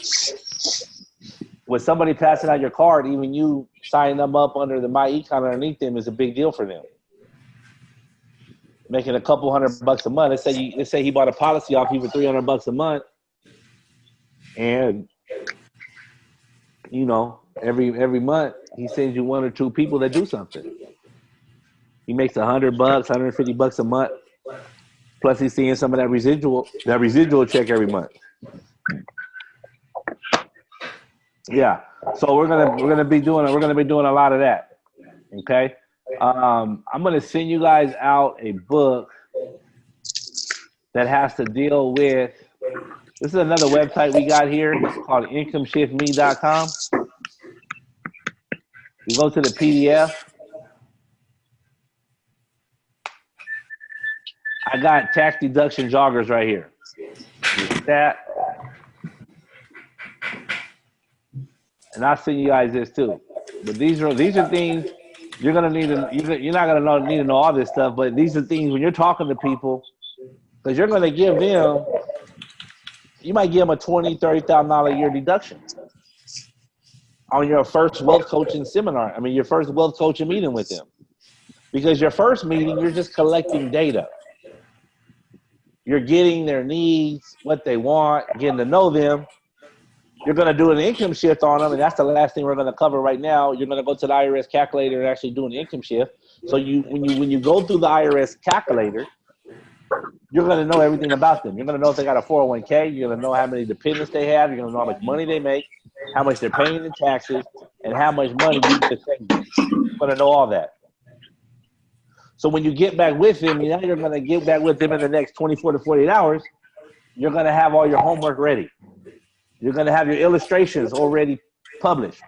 with somebody passing out your card, even you signing them up under the My Econ underneath them is a big deal for them. Making a couple $100 a month. Let's say he bought a policy off you for $300 a month, and you know every month he sends you 1 or 2 people that do something. He makes $100, $150 a month. Plus, he's seeing some of that residual check every month. Yeah, so we're gonna be doing a lot of that. Okay, I'm gonna send you guys out a book that has to deal with. This is another website we got here. It's called IncomeShiftMe.com. You go to the PDF. I got tax deduction joggers right here. That, and I'll send you guys this too. But these are things you're gonna need to. You're not gonna need to know all this stuff. But these are things when you're talking to people, because you're gonna give them. You might give them a $20,000, $30,000 a year deduction on your first wealth coaching seminar. I mean, your first wealth coaching meeting with them, because your first meeting you're just collecting data. You're getting their needs, what they want, getting to know them. You're going to do an income shift on them, and that's the last thing we're going to cover right now. You're going to go to the IRS calculator and actually do an income shift. So when you go through the IRS calculator, you're going to know everything about them. You're going to know if they got a 401k. You're going to know how many dependents they have. You're going to know how much money they make, how much they're paying in taxes, and how much money you can save. You're going to know all that. So when you get back with them, you're going to get back with them in the next 24 to 48 hours. You're going to have all your homework ready. You're going to have your illustrations already published.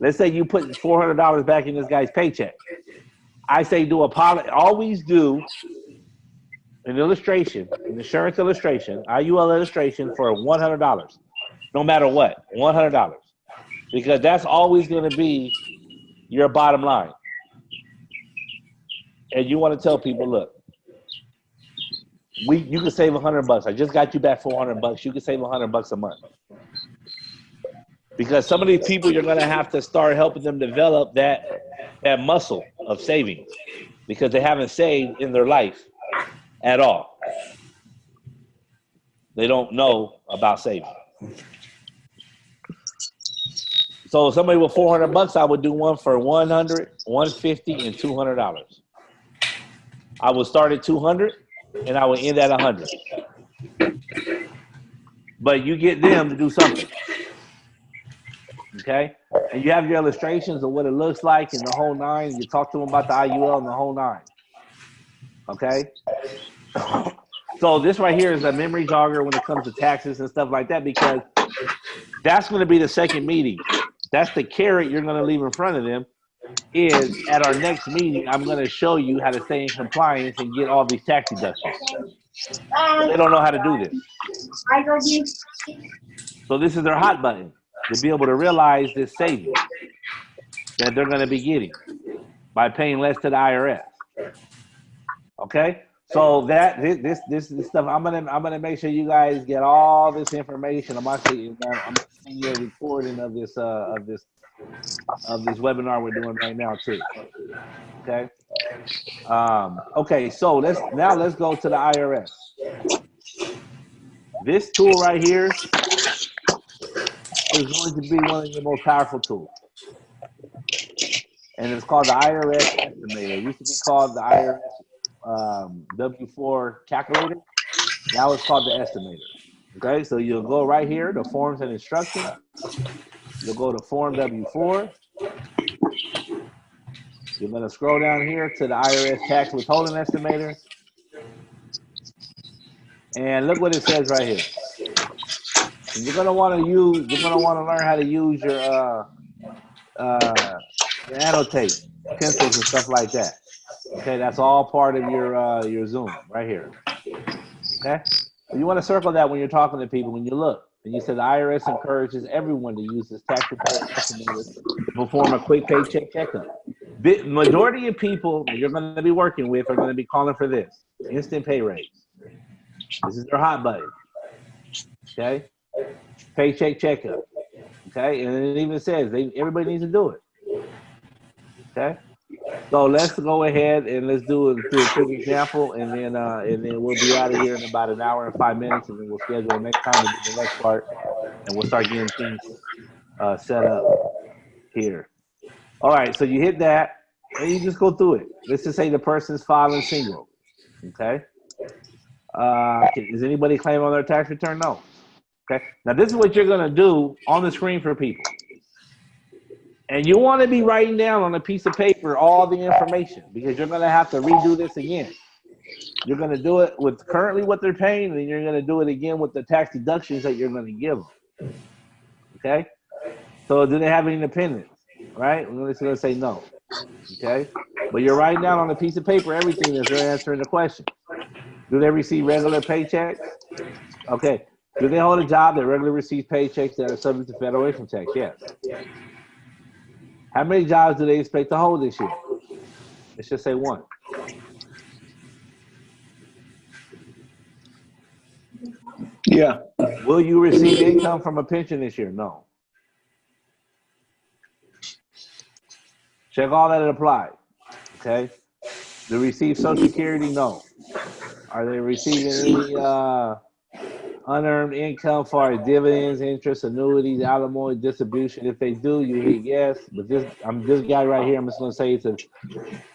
let's say you put $400 back in this guy's paycheck. I say always do an illustration, an insurance illustration, IUL illustration for $100, no matter what, $100, because that's always going to be your bottom line. And you want to tell people, look, you can save $100. I just got you back $400. You can save $100 a month. Because some of these people, you're going to have to start helping them develop that muscle of savings, because they haven't saved in their life at all. They don't know about saving. So somebody with $400, I would do one for $100, $150, and $200. I would start at $200 and I would end at $100. But you get them to do something. Okay? And you have your illustrations of what it looks like in the whole nine. You talk to them about the IUL and the whole nine. Okay? So this right here is a memory jogger when it comes to taxes and stuff like that, because that's going to be the second meeting. That's the carrot you're going to leave in front of them. Is at our next meeting, I'm going to show you how to stay in compliance and get all these tax deductions. They don't know how to do this. So this is their hot button, to be able to realize this savings that they're going to be getting by paying less to the IRS. Okay? So this stuff, I'm gonna make sure you guys get all this information. I'm sending you a recording of this webinar we're doing right now too. Okay. Okay. So let's go to the IRS. This tool right here is going to be one of your most powerful tools, and it's called the IRS Estimator. It used to be called the IRS W-4 calculator. Now it's called the estimator. Okay, so you'll go right here to forms and instructions. You'll go to form W-4. You're going to scroll down here to the IRS tax withholding estimator. And look what it says right here. And you're going to want to learn how to use your annotate pencils and stuff like that. Okay, that's all part of your Zoom right here. Okay, you want to circle that when you're talking to people. When you look and you say the IRS encourages everyone to use this tax return estimator to perform a quick paycheck checkup. The majority of people you're going to be working with are going to be calling for this instant pay raise. This is their hot button. Okay, paycheck checkup. Okay, and it even says everybody needs to do it. Okay. So let's go ahead and let's do a quick example, and then we'll be out of here in about an hour and 5 minutes, and then we'll schedule next time to do the next part, and we'll start getting things set up here. All right, so you hit that, and you just go through it. Let's just say the person's filing single. Okay. Is anybody claiming on their tax return? No. Okay. Now this is what you're gonna do on the screen for people. And you want to be writing down on a piece of paper all the information, because you're going to have to redo this again. You're going to do it with currently what they're paying, and you're going to do it again with the tax deductions that you're going to give them. Okay? So do they have any dependents? Right? We're going to say no. Okay? But you're writing down on a piece of paper everything as they're answering the question. Do they receive regular paychecks? Okay. Do they hold a job that regularly receives paychecks that are subject to federal income tax? Yes. How many jobs do they expect to hold this year? Let's just say one. Yeah. Will you receive income from a pension this year? No. Check all that it applied. Okay. Do they receive Social Security? No. Are they receiving any unearned income for dividends, interest, annuities, alimony, distribution? If they do, you hit yes. But this guy right here, I'm just gonna say it's a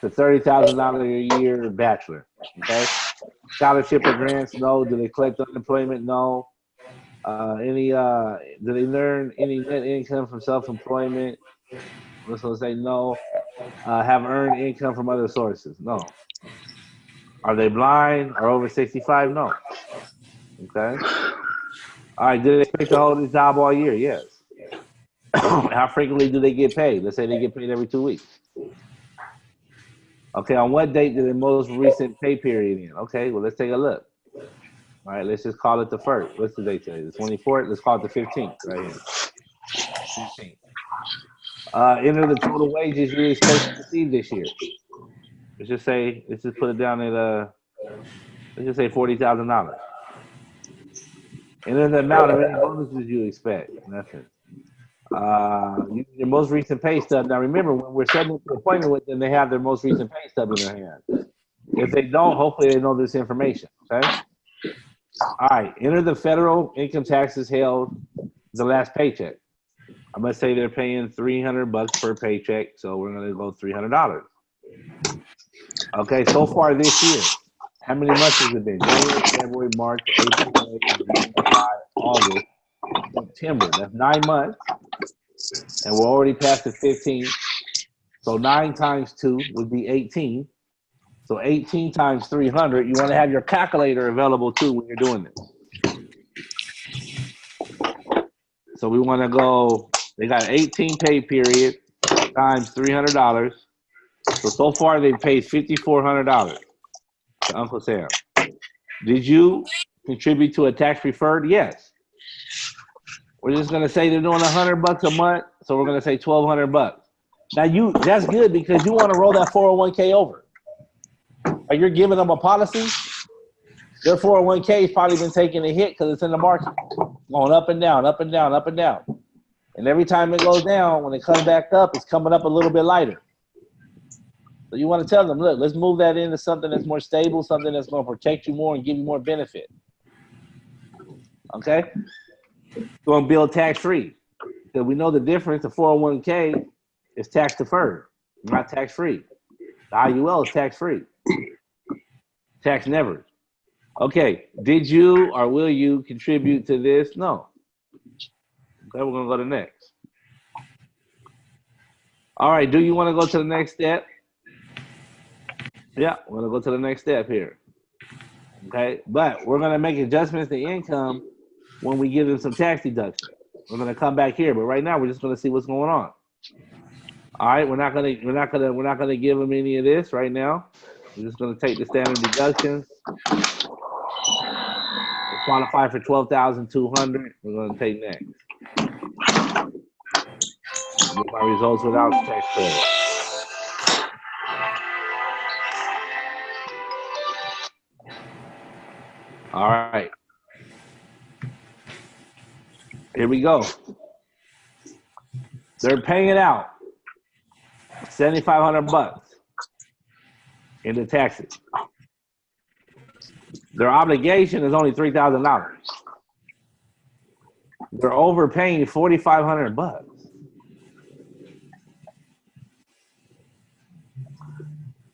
$30,000 a year bachelor. Okay. Scholarship or grants? No. Do they collect unemployment? No. Do they earn any net income from self-employment? I'm just gonna say no. Have earned income from other sources? No. Are they blind or over 65? No. Okay. All right. Did they expect to hold this job all year? Yes. How frequently do they get paid? Let's say they get paid every 2 weeks. Okay, on what date did the most recent pay period end? Okay, well, let's take a look. All right, let's just call it the 1st. What's the date today? The 24th? Let's call it the 15th right here. 15th. Enter the total wages you expect to receive this year. Let's just put it down at, let's just say $40,000. Enter the amount of any bonuses you expect. Nothing. Your most recent pay stub. Now remember, when we're setting up the appointment with them, they have their most recent pay stub in their hand. If they don't, hopefully they know this information. Okay. All right. Enter the federal income taxes held the last paycheck. I'm gonna say they're paying $300 per paycheck, so we're gonna go $300. Okay. So far this year, how many months has it been? January, February, March, April, May, June, July, August, September. That's 9 months. And we're already past the 15th. So 9 times 2 would be 18. So 18 times 300. You want to have your calculator available too when you're doing this. So we want to go, they got 18 pay period times $300. So far they've paid $5,400 to Uncle Sam. Did you contribute to a tax preferred? Yes. We're just gonna say they're doing $100 a month, so we're gonna say $1,200. Now that's good because you want to roll that 401k over. Like you're giving them a policy, their 401k has probably been taking a hit because it's in the market, going up and down, up and down, up and down. And every time it goes down, when it comes back up, it's coming up a little bit lighter. So you want to tell them, look, let's move that into something that's more stable, something that's going to protect you more and give you more benefit. Okay? Going to build tax-free. Because we know the difference, the 401k is tax-deferred, not tax-free. The IUL is tax-free. Tax never. Okay, did you or will you contribute to this? No. Okay, we're going to go to next. All right, do you want to go to the next step? Yeah, we're going to go to the next step here. Okay, but we're going to make adjustments to income when we give them some tax deduction. We're going to come back here, but right now we're just going to see what's going on. All right, we're not going to give them any of this right now. We're just going to take the standard deductions. We'll qualify for $12,200. We're going to take next. Get my results without tax credit. All right. Here we go. They're paying it out $7,500 into taxes. Their obligation is only $3,000. They're overpaying $4,500.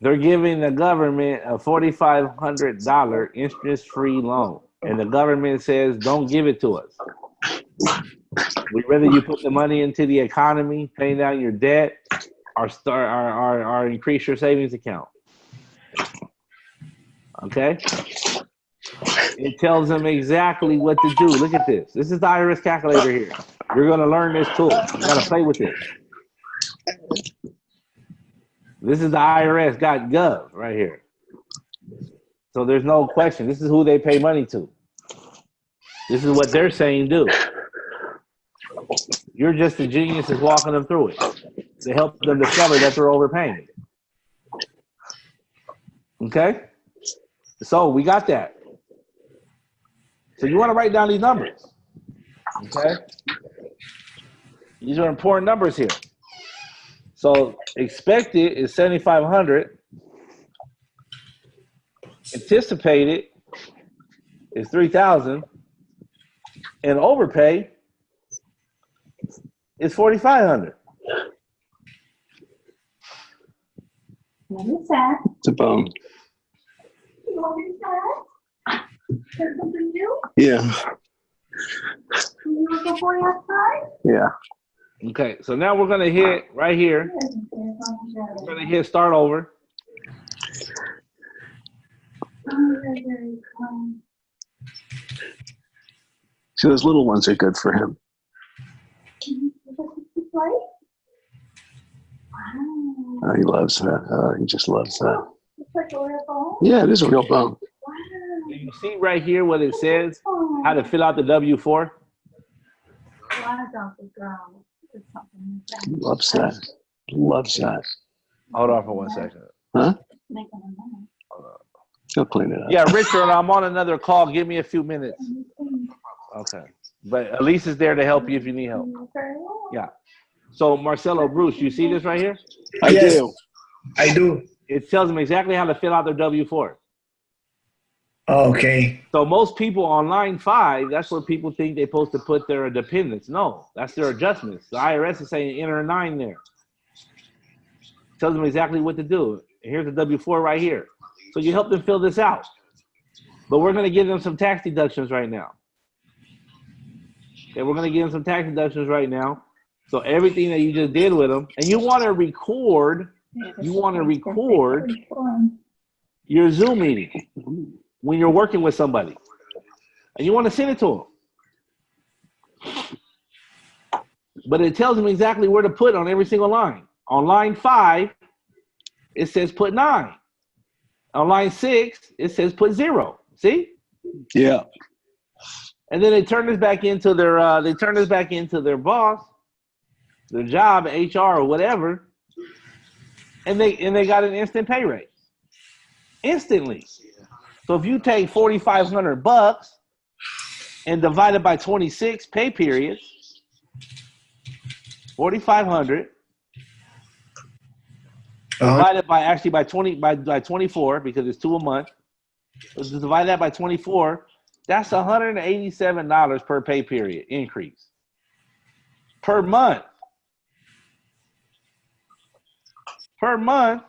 They're giving the government a $4,500 interest-free loan, and the government says, "Don't give it to us. We'd rather you put the money into the economy, paying down your debt, or increase your savings account." Okay? It tells them exactly what to do. Look at this. This is the IRS calculator here. You're going to learn this tool. You got to play with it. This is the IRS.gov right here. So there's no question. This is who they pay money to. This is what they're saying do. You're just the genius that's walking them through it to help them discover that they're overpaying. Okay? So we got that. So you want to write down these numbers. Okay? These are important numbers here. So expected is 7,500. Anticipated is 3,000. And overpay is 4,500. What is that? It's a bone. What is that? There's something new? Yeah. Can you look for you outside? Yeah. Okay, so now we're going to hit right here. We're going to hit start over. So those little ones are good for him. Right? Wow. He loves that. He just loves that. It's like a real bone? Yeah, it is a real bone. Wow. Do you see right here what it says? How to fill out the W-4? A lot of dogs are girls. It's something like He that. loves that. Loves that. Hold on for 1 second. Huh? Making a mess. He'll clean it up. Yeah, Richard, I'm on another call. Give me a few minutes. Okay. But Elise is there to help you if you need help. Very well. Yeah. So, Marcelo, Bruce, you see this right here? I Yes. do. I do. It tells them exactly how to fill out their W-4. Okay. So most people on line 5, that's where people think they're supposed to put their dependents. No, that's their adjustments. The IRS is saying enter a 9 there. Tells them exactly what to do. Here's the W-4 right here. So you help them fill this out. But we're going to give them some tax deductions right now. Okay, we're going to give them some tax deductions right now. So everything that you just did with them, and you want to record your Zoom meeting when you're working with somebody, and you want to send it to them. But it tells them exactly where to put on every single line. On line 5, it says put 9. On line 6, it says put 0. See? Yeah. And then they turn this back into their boss, their job, HR or whatever, and they got an instant pay raise. Instantly. So if you take $4,500 and divide it by 26 pay periods, 4,500 divided by 24 because it's 2 a month. Let's just divide that by 24. That's $187 per pay period increase per month. Per month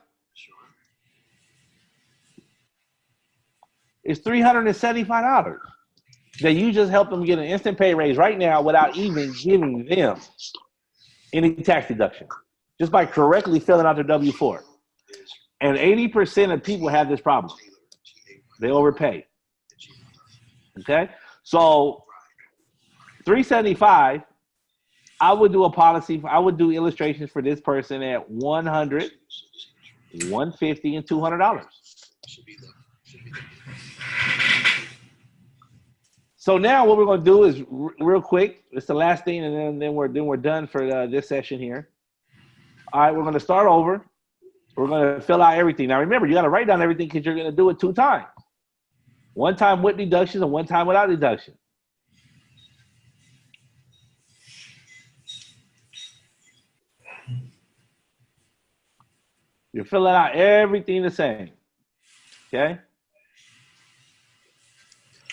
is $375 that you just help them get an instant pay raise right now without even giving them any tax deduction, just by correctly filling out their W-4. And 80% of people have this problem. They overpay. Okay? So $375, I would do a policy. I would do illustrations for this person at $100, $150, and $200. So now what we're going to do is real quick. It's the last thing, and then we're done for this session here. All right, we're going to start over. We're going to fill out everything. Now remember, you got to write down everything because you're going to do it 2 times. 1 time with deductions and 1 time without deduction. You're filling out everything the same. Okay?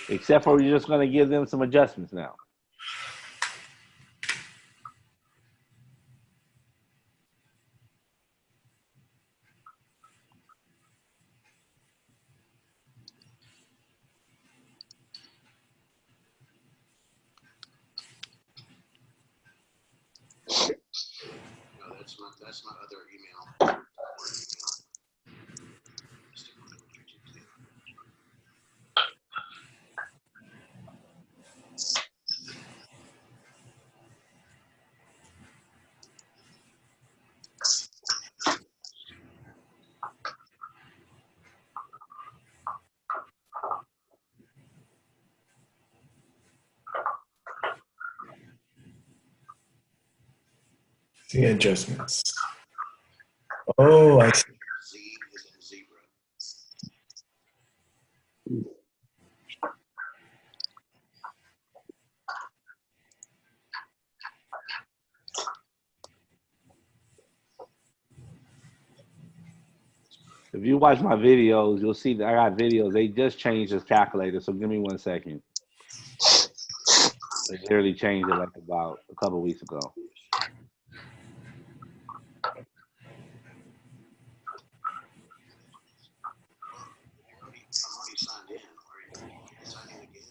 Except for you're just going to give them some adjustments now. No, that's my other email. The adjustments. Oh, I see. Z is in zebra. If you watch my videos, you'll see that I got videos. They just changed this calculator, so give me 1 second. They literally changed it like about a couple of weeks ago. I'm already signed in. Are you signing again?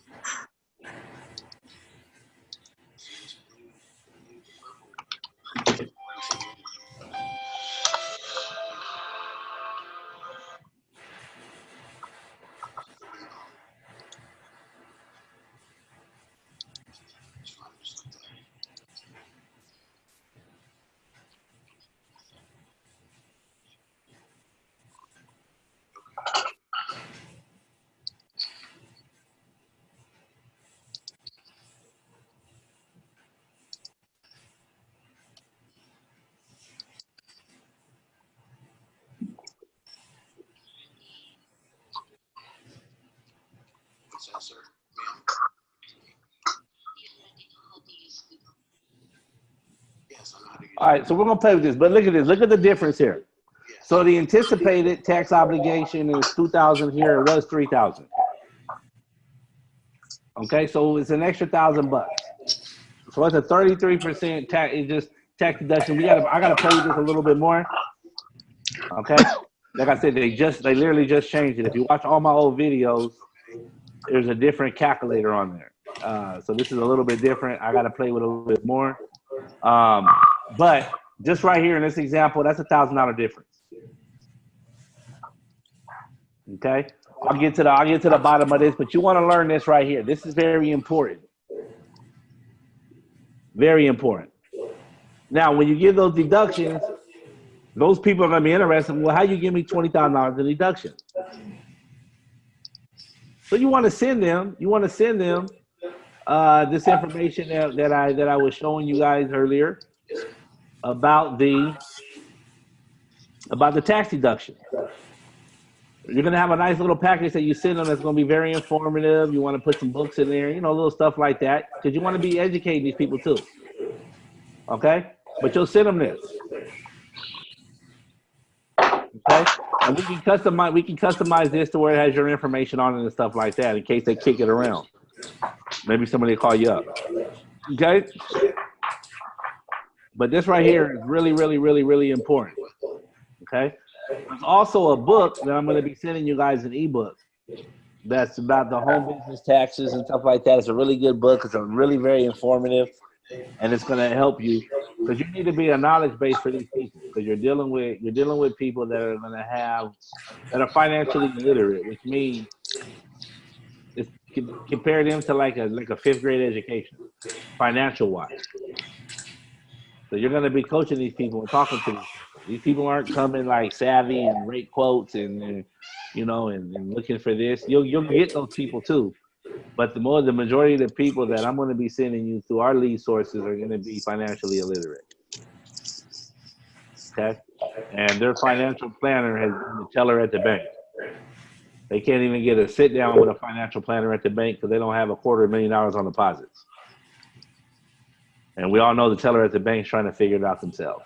know how to use All right, so we're gonna play with this, but look at this. Look at the difference here. So the anticipated tax obligation is 2,000 here. It was 3,000. Okay, so it's an extra $1,000. So it's a 33% tax. It's just tax deduction. I gotta play with this a little bit more. Okay, like I said, they literally just changed it. If you watch all my old videos, there's a different calculator on there. So this is a little bit different. I gotta play with a little bit more. But just right here in this example, that's $1,000 difference. Okay, I'll get to the bottom of this, but you want to learn this right here. This is very important. Very important. Now, when you give those deductions, those people are going to be interested. Well, how you give me $20,000 in deduction? So you want to send them. This information that I was showing you guys earlier about the tax deduction. You're going to have a nice little package that you send them that's going to be very informative. You want to put some books in there, little stuff like that, because you want to be educating these people too. Okay? But you'll send them this. Okay? And we can customize this to where it has your information on it and stuff like that in case they kick it around. Maybe somebody will call you up. Okay? But this right here is really, really, really, really important. Okay? There's also a book that I'm going to be sending you guys, an ebook that's about the home business taxes and stuff like that. It's a really good book. It's a really very informative, and it's going to help you because you need to be a knowledge base for these people because you're dealing with people that are going to that are financially illiterate, which means compare them to like a fifth grade education, financial wise. So you're going to be coaching these people and talking to them. These people aren't coming like savvy and rate quotes and looking for this. You'll get those people too, but the majority of the people that I'm going to be sending you through our lead sources are going to be financially illiterate. Okay, and their financial planner has been the teller at the bank. They can't even get a sit down with a financial planner at the bank because they don't have $250,000 on deposits. And we all know the teller at the bank's trying to figure it out themselves.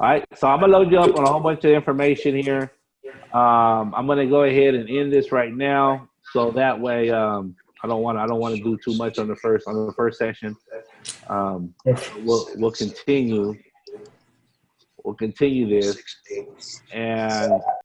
All right, so I'm gonna load you up on a whole bunch of information here. I'm gonna go ahead and end this right now, so that way I don't want to do too much on the first session. We'll continue this, and